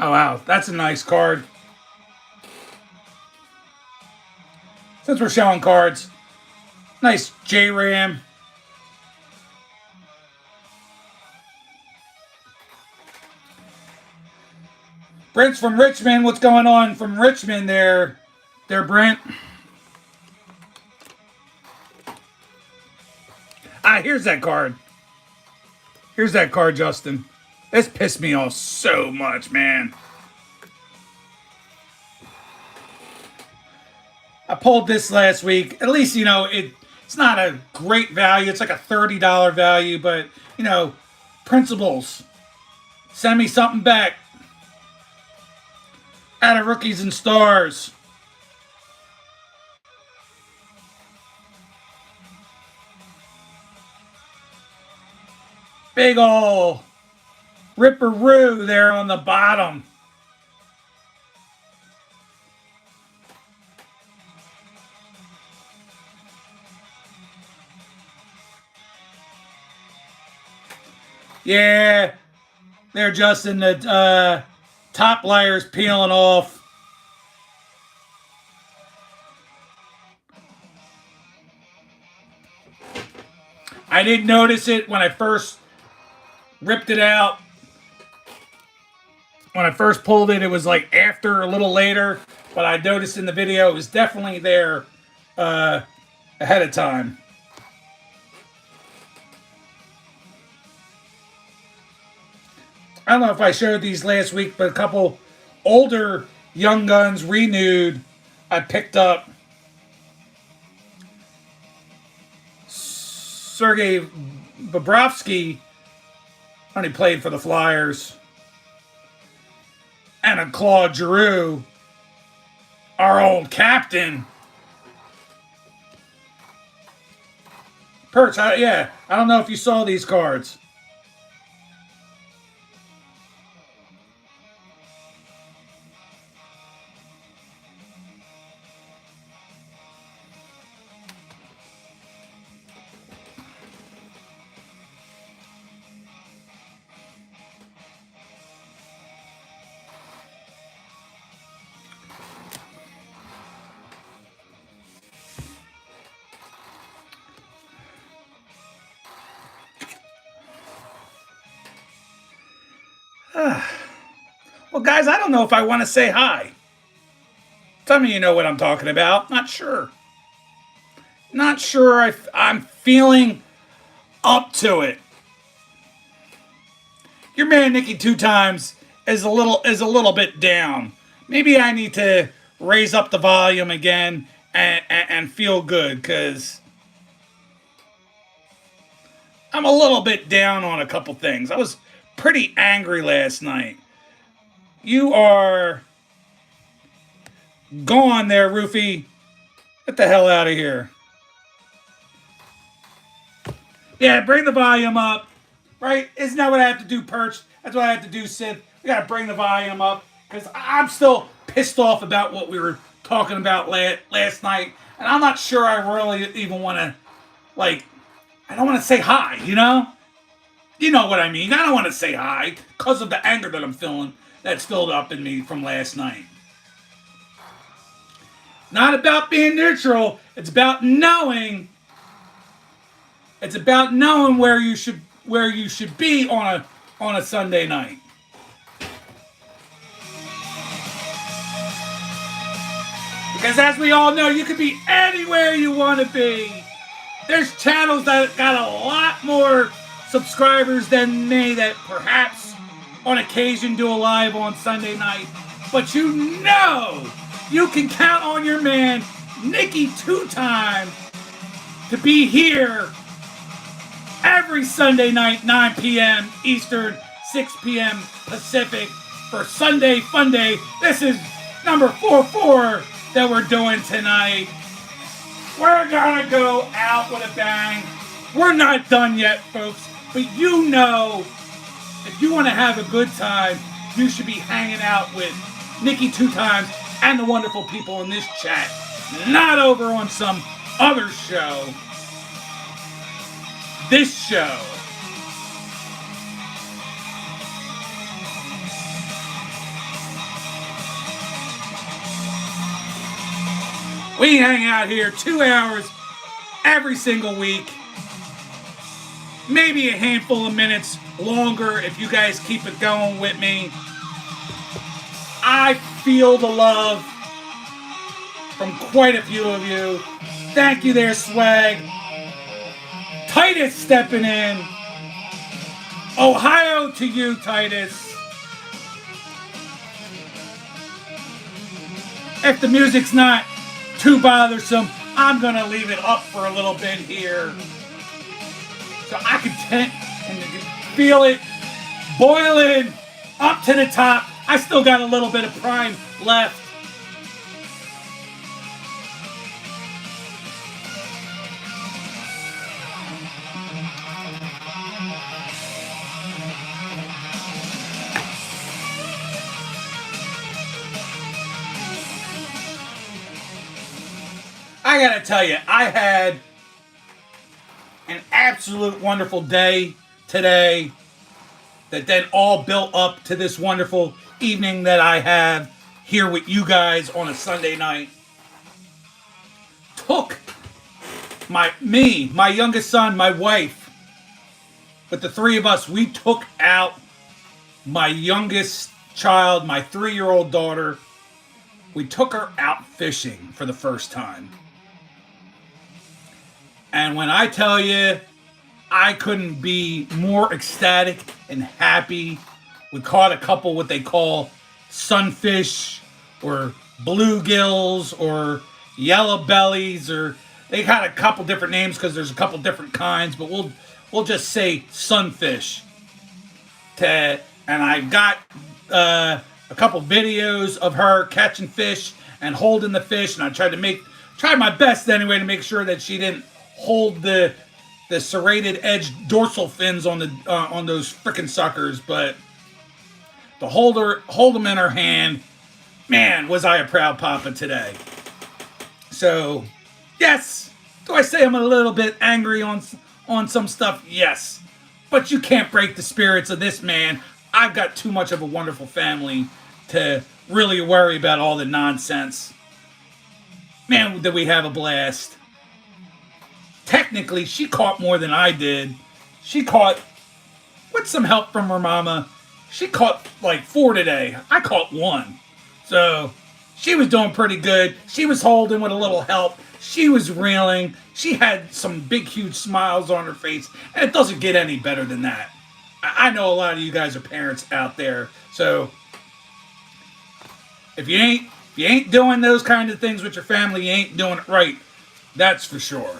Oh, wow. That's a nice card. Since we're showing cards. Nice J-Ram. Brent's from Richmond. What's going on from Richmond there, Brent? Ah, here's that card. Here's that card, Justin. This pissed me off so much, man. pulled this last week. At least, it's not a great value. It's like a $30 value, but, principles. Send me something back. Out of Rookies and Stars. Big ol' Ripperoo there on the bottom. Yeah, they're just in the top layers peeling off. I didn't notice it when I first ripped it out. When I first pulled it, it was like after, a little later. But I noticed in the video it was definitely there ahead of time. I don't know if I showed these last week, but a couple older Young Guns renewed I picked up. Sergei Bobrovsky only played for the Flyers. And a Claude Giroux, our old captain. Perch, I don't know if you saw these cards. Well, guys, I don't know if I want to say hi. Some of you know what I'm talking about. Not sure. Not sure I'm feeling up to it. Your man Nicky 2 times is a little bit down. Maybe I need to raise up the volume again and feel good, because I'm a little bit down on a couple things. I was pretty angry last night. You are gone there, Roofy. Get the hell out of here. Yeah, bring the volume up. Right? Isn't that what I have to do, Perch? That's what I have to do, Sid. We got to bring the volume up, because I'm still pissed off about what we were talking about last night. And I'm not sure I really even want to, I don't want to say hi, You know what I mean. I don't want to say hi because of the anger that I'm feeling, that's filled up in me from last night. Not about being neutral. It's about knowing. It's about knowing where you should be on a Sunday night. Because as we all know, you can be anywhere you want to be. There's channels that got a lot more subscribers than me that perhaps on occasion do a live on Sunday night. But you can count on your man Nicky 2 times to be here every Sunday night, 9 p.m. Eastern, 6 p.m. Pacific for Sunday Funday. This is number 44 that we're doing tonight. We're gonna go out with a bang. We're not done yet, folks. But if you want to have a good time, you should be hanging out with Nicky 2 times and the wonderful people in this chat. Not over on some other show. This show. We hang out here 2 hours every single week. Maybe a handful of minutes longer if you guys keep it going with me. I feel the love from quite a few of you. Thank you there, Swag. Titus stepping in. Ohio to you, Titus. If the music's not too bothersome, I'm going to leave it up for a little bit here. So I can feel it boiling up to the top. I still got a little bit of prime left. I gotta tell you, I had an absolute wonderful day today that then all built up to this wonderful evening that I have here with you guys on a Sunday night. Took my youngest son, my wife, but the three of us, we took out my youngest child, my 3-year-old daughter. We took her out fishing for the first time. And when I tell you, I couldn't be more ecstatic and happy. We caught a couple what they call sunfish or bluegills or yellow bellies, or they got a couple different names because there's a couple different kinds, but we'll just say sunfish. And I got a couple videos of her catching fish and holding the fish, and I tried my best anyway to make sure that she didn't hold the serrated edge dorsal fins on those frickin' suckers, but to hold them in her hand, man, was I a proud papa today. So, yes, do I say I'm a little bit angry on some stuff? Yes, but you can't break the spirits of this man. I've got too much of a wonderful family to really worry about all the nonsense. Man, did we have a blast. Technically, she caught more than I did. She caught, with some help from her mama, she caught like 4 today. I caught 1. So, she was doing pretty good. She was holding with a little help. She was reeling. She had some big, huge smiles on her face. And it doesn't get any better than that. I know a lot of you guys are parents out there. So, if you ain't doing those kind of things with your family, you ain't doing it right. That's for sure.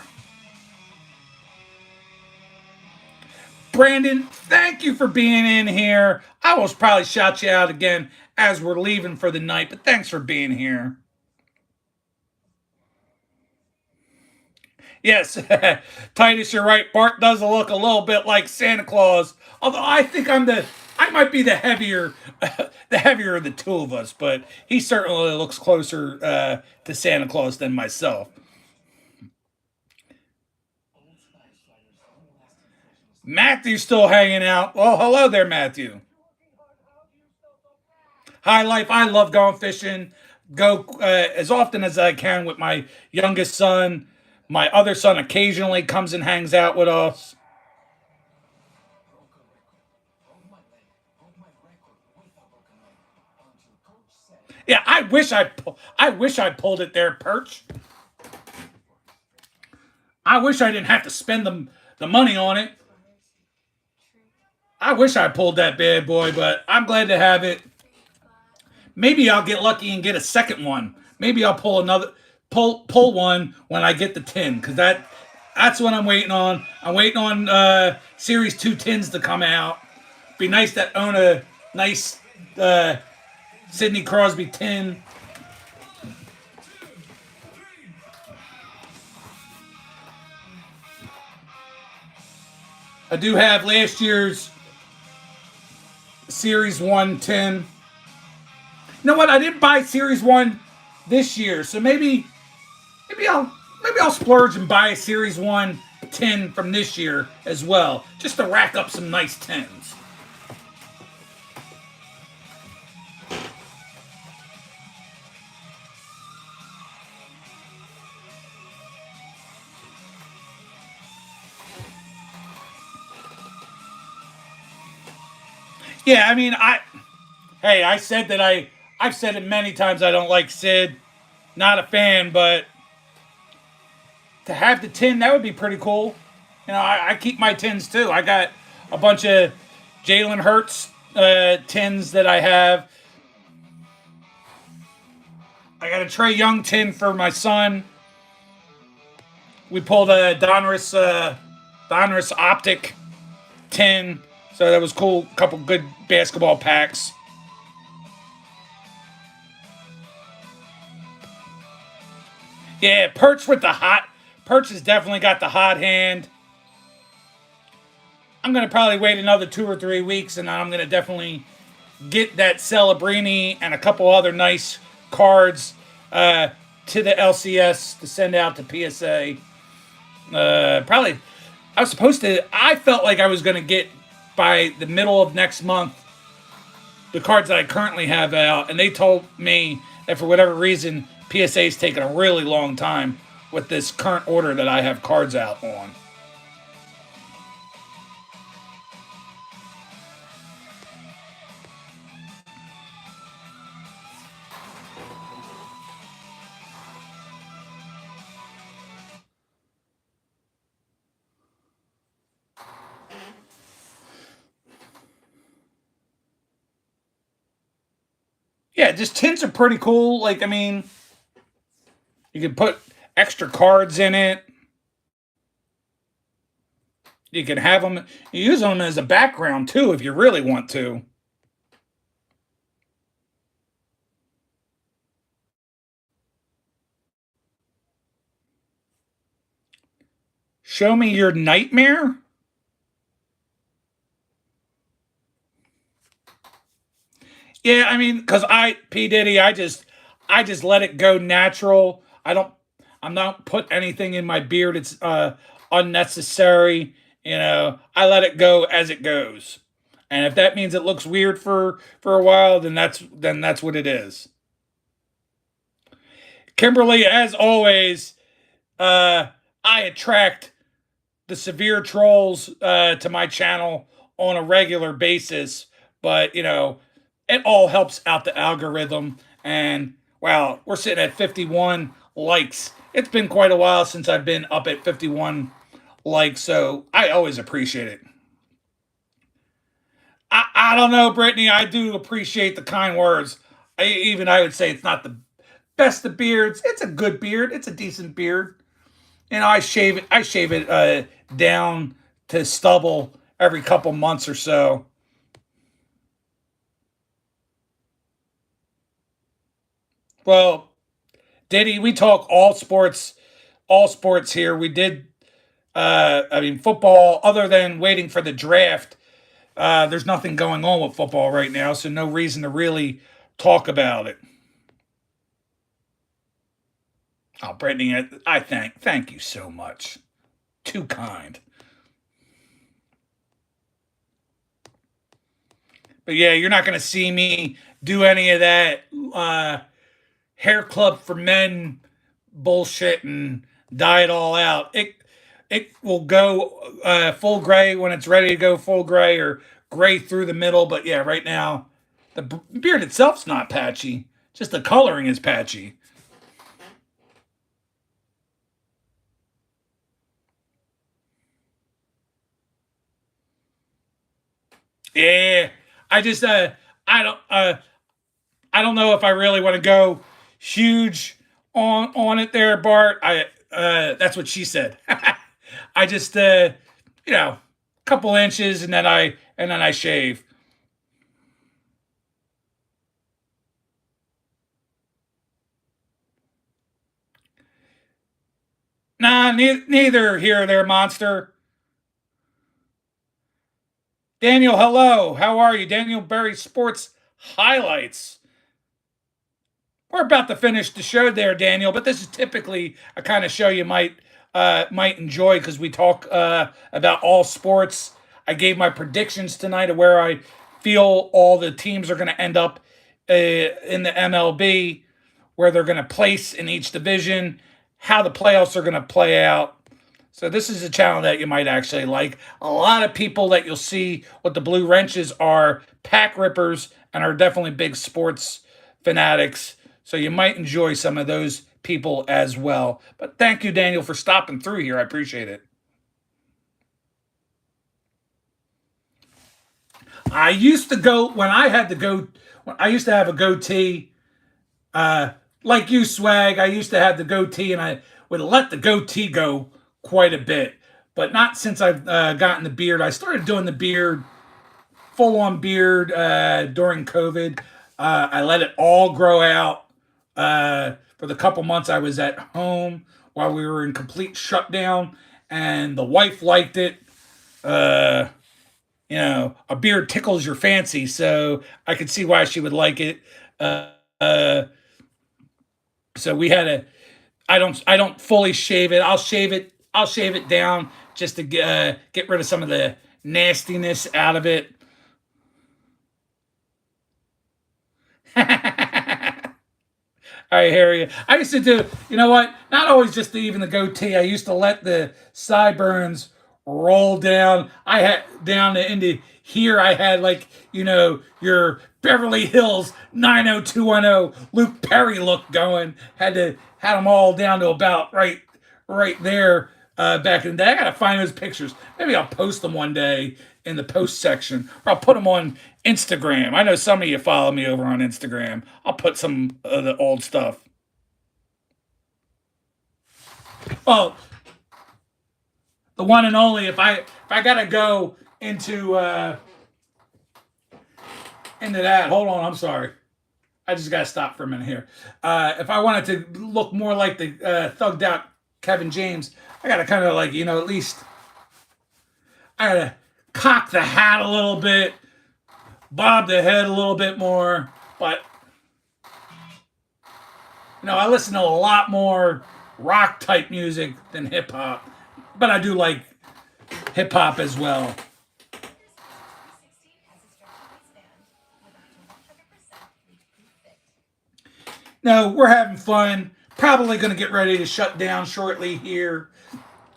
Brandon, thank you for being in here. I will probably shout you out again as we're leaving for the night, but thanks for being here. Yes, Titus, you're right. Bart does look a little bit like Santa Claus. Although I think I might be the heavier of the two of us, but he certainly looks closer to Santa Claus than myself. Matthew's still hanging out. Well, hello there, Matthew. High life. I love going fishing. Go as often as I can with my youngest son. My other son occasionally comes and hangs out with us. Yeah, I wish I pulled it there, Perch. I wish I didn't have to spend the money on it. I wish I pulled that bad boy, but I'm glad to have it. Maybe I'll get lucky and get a second one. Maybe I'll pull one when I get the tin, because that's what I'm waiting on. I'm waiting on Series 2 tins to come out. Be nice to own a nice Sidney Crosby tin. I do have last year's Series 1 tin. You know what? I didn't buy Series 1 this year, so maybe I'll splurge and buy a Series 1 tin from this year as well, just to rack up some nice tins. Yeah, I mean, I said that I've said it many times, I don't like Sid. Not a fan, but to have the tin, that would be pretty cool. You know, I keep my tins too. I got a bunch of Jalen Hurts tins that I have. I got a Trey Young tin for my son. We pulled a Donruss Optic tin, so that was cool. Couple good basketball packs. Yeah, Perch has definitely got the hot hand. I'm gonna probably wait another 2 or 3 weeks, and then I'm gonna definitely get that Celebrini and a couple other nice cards to the LCS to send out to PSA. Probably, I felt like I was gonna get by the middle of next month the cards that I currently have out, and they told me that for whatever reason, PSA's taking a really long time with this current order that I have cards out on. Yeah, just tints are pretty cool. Like, I mean, you can put extra cards in it. You can have them, you use them as a background too if you really want to. Show me your nightmare. Yeah, I mean, because P Diddy, I just let it go natural. I'm not put anything in my beard. It's unnecessary. I let it go as it goes, and if that means it looks weird for a while, then that's what it is. Kimberly, as always, I attract the severe trolls to my channel on a regular basis, but it all helps out the algorithm. And wow, we're sitting at 51 likes. It's been quite a while since I've been up at 51 likes, so I always appreciate it. I don't know, Brittany. I do appreciate the kind words. I would say it's not the best of beards. It's a good beard. It's a decent beard. I shave it down to stubble every couple months or so. Well, Diddy, we talk all sports here. We did I mean football other than waiting for the draft. There's nothing going on with football right now, so no reason to really talk about it. Oh, Brittany, I thank you so much. Too kind. But yeah, you're not going to see me do any of that hair club for men bullshit and dye it all out. It will go full gray when it's ready to go full gray, or gray through the middle. But yeah, right now the beard itself's not patchy. Just the coloring is patchy. Yeah, I just I don't uh I don't know if I really want to go huge on it there, Bart. I That's what she said. I just couple inches, and then I shave. Nah, neither here or there, monster. Daniel, hello. How are you? Daniel Berry Sports Highlights. We're about to finish the show there, Daniel, but this is typically a kind of show you might enjoy because we talk about all sports. I gave my predictions tonight of where I feel all the teams are going to end up in the MLB, where they're going to place in each division, how the playoffs are going to play out. So this is a channel that you might actually like. A lot of people that you'll see with the blue wrenches are pack rippers and are definitely big sports fanatics. So you might enjoy some of those people as well. But thank you, Daniel, for stopping through here. I appreciate it. I used to go when I had to go. When I used to have a goatee. like you, Swag, I used to have the goatee, and I would let the goatee go quite a bit, but not since I've gotten the beard. I started doing the beard, full on beard, during COVID. I let it all grow out for the couple months I was at home while we were in complete shutdown, and the wife liked it. Uh, a beard tickles your fancy, so I could see why she would like it. Uh, uh, so we had a I don't fully shave it. I'll shave it down just to get rid of some of the nastiness out of it. I hear you. I used to do, you know what? Not always just even the goatee. I used to let the sideburns roll down. I had down into here. I had like your Beverly Hills 90210 Luke Perry look going. Had them all down to about right there back in the day. I gotta find those pictures. Maybe I'll post them one day in the post section, or I'll put them on Instagram. I know some of you follow me over on Instagram. I'll put some of the old stuff. Well, the one and only. If I gotta go into that, hold on. I'm sorry. I just gotta stop for a minute here. If I wanted to look more like the thugged out Kevin James, I gotta kind of like at least I gotta cock the hat a little bit, bob the head a little bit more. But I listen to a lot more rock type music than hip hop, but I do like hip hop as well. No, we're having fun. Probably going to get ready to shut down shortly here.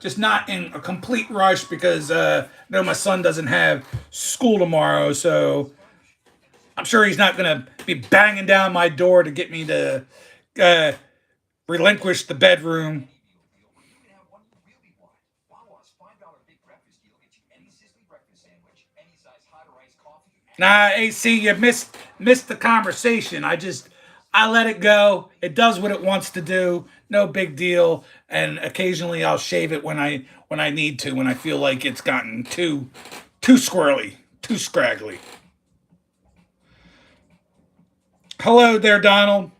Just not in a complete rush because I know my son doesn't have school tomorrow, so I'm sure he's not going to be banging down my door to get me to uh, relinquish the bedroom. Nah, AC, you missed the conversation. I let it go. It does what it wants to do. No big deal. And occasionally I'll shave it when I need to, when I feel like it's gotten too squirrely, too scraggly. Hello there, Donald.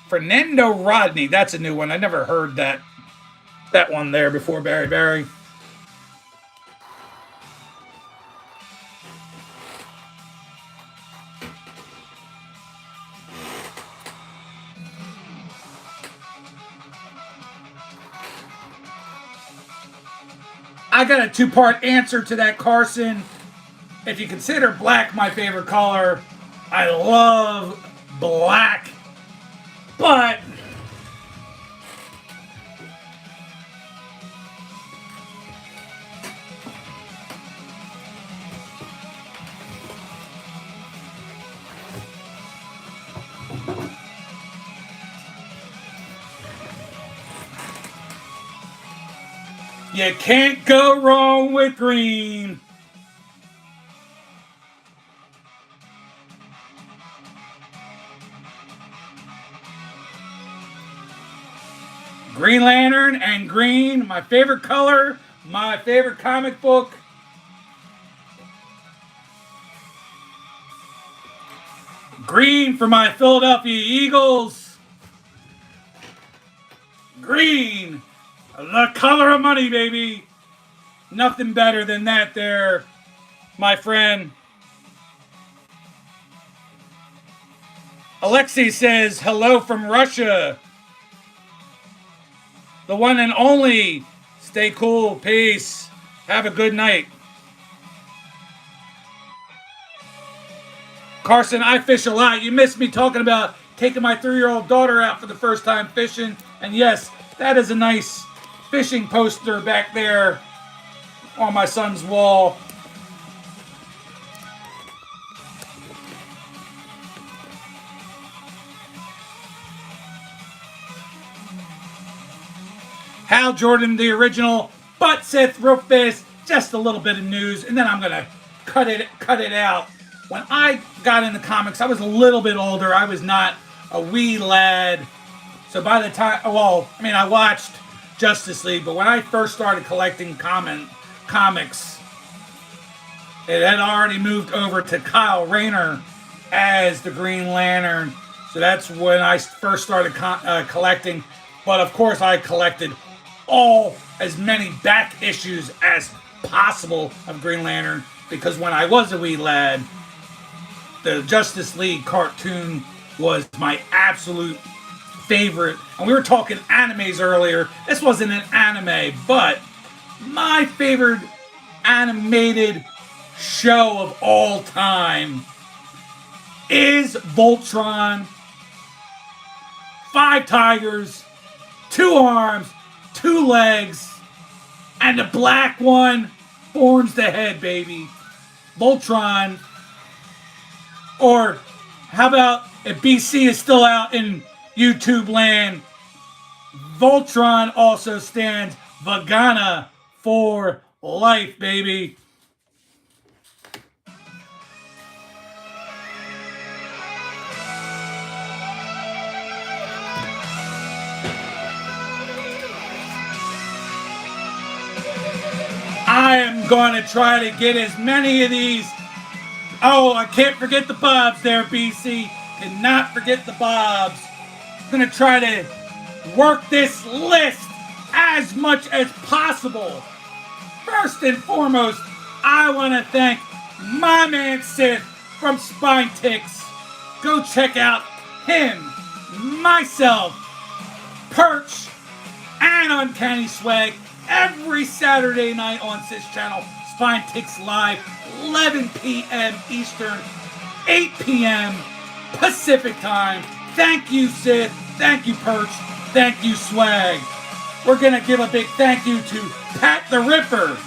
Fernando Rodney. That's a new one. I never heard that one there before, Barry Barry. I got a two-part answer to that, Carson. If you consider black my favorite color, I love black, but you can't go wrong with green. Green Lantern and green, my favorite color, my favorite comic book. Green for my Philadelphia Eagles. Green, the color of money, baby. Nothing better than that there, my friend. Alexei says, hello from Russia. The one and only. Stay cool. Peace. Have a good night. Carson, I fish a lot. You missed me talking about taking my 3-year-old daughter out for the first time fishing. And yes, that is a nice fishing poster back there on my son's wall. Hal Jordan, the original, but Seth Roofus, just a little bit of news, and then I'm gonna cut it out when I got into comics, I was a little bit older. I was not a wee lad. So by the time, well, I mean, I watched Justice League, but when I first started collecting comics, it had already moved over to Kyle Rayner as the Green Lantern. So that's when I first started collecting. But of course, I collected as many back issues as possible of Green Lantern, because when I was a wee lad, the Justice League cartoon was my absolute favorite. And we were talking animes earlier. This wasn't an anime, but my favorite animated show of all time is Voltron. 5 tigers, 2 arms, 2 legs, and the black one forms the head, baby. Voltron. Or how about if BC is still out in YouTube land, Voltron also stands Vagana for life, baby. I am going to try to get as many of these. Oh, I can't forget the Bobs there, BC. Cannot forget the Bobs. I'm going to try to work this list as much as possible. First and foremost, I want to thank my man Sith from Spine Ticks. Go check out him, myself, Perch, and Uncanny Swag every Saturday night on Sith's channel, Spine Ticks Live, 11 p.m. Eastern, 8 p.m. Pacific Time. Thank you, Sith. Thank you, Perch. Thank you, Swag. We're going to give a big thank you to Pat the Ripper.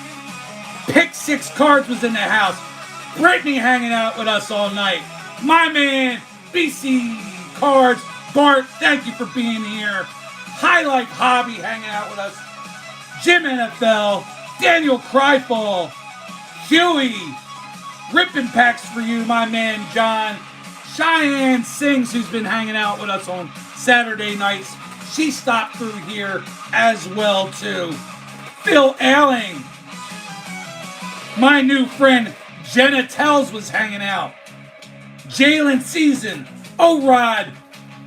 Pick 6 Cards was in the house. Brittany hanging out with us all night. My man, BC Cards. Bart, thank you for being here. High Life Hobby hanging out with us. Jim NFL. Daniel Cryfall. Huey. Ripping packs for you, my man John. Cheyenne Sings, who's been hanging out with us on Saturday nights. She stopped through here as well, too. Phil Ailing. My new friend Jenna Tells was hanging out. Jalen Season. O-Rod,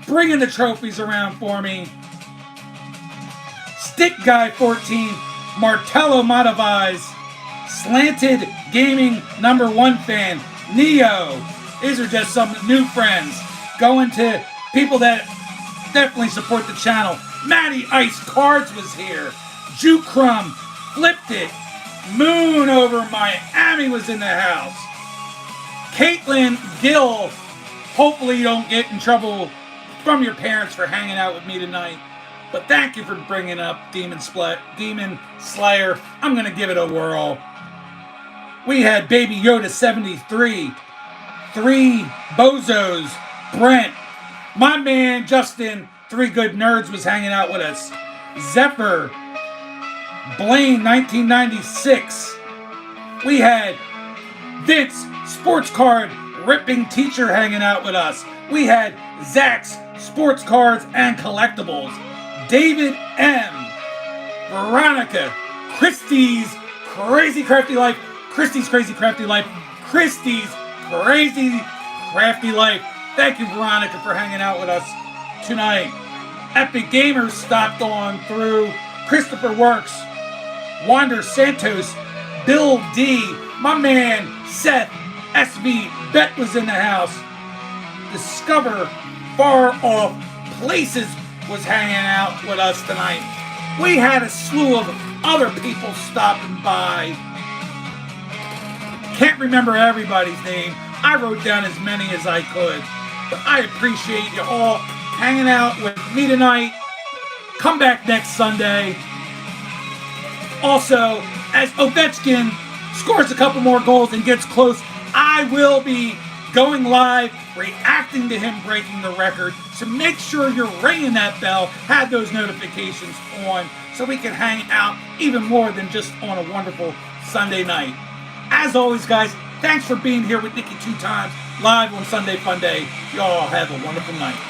bringing the trophies around for me. Stick Guy 14. Martello Mataviz. Slanted Gaming #1 fan. Neo. These are just some new friends. Going to people that definitely support the channel. Matty Ice Cards was here. Juke Crumb. Flipped It. Moon over Miami was in the house. Caitlin Gill. Hopefully you don't get in trouble from your parents for hanging out with me tonight. But thank you for bringing up Demon Slayer. I'm going to give it a whirl. We had Baby Yoda 73. 3 Bozos. Brent. My man Justin, 3 Good Nerds, was hanging out with us. Zephyr. Blaine 1996. We had Vince, Sports Card Ripping Teacher, hanging out with us. We had Zach's Sports Cards and Collectibles. David M. Veronica. Christie's Crazy Crafty Life. Christie's Crazy Crafty Life. Christie's Crazy Crafty Life. Thank you, Veronica, for hanging out with us tonight. Epic Gamers stopped on through. Christopher Works. Wander Santos. Bill D. My man Seth SV Bet was in the house. Discover Far Off Places was hanging out with us tonight. We had a slew of other people stopping by. Can't remember everybody's name. I wrote down as many as I could. But I appreciate you all hanging out with me tonight. Come back next Sunday. Also, as Ovechkin scores a couple more goals and gets close, I will be going live, reacting to him breaking the record. So make sure you're ringing that bell, have those notifications on, so we can hang out even more than just on a wonderful Sunday night. As always, guys, Thanks for being here with Nikki 2 times live on Sunday Funday. Y'all have a wonderful night.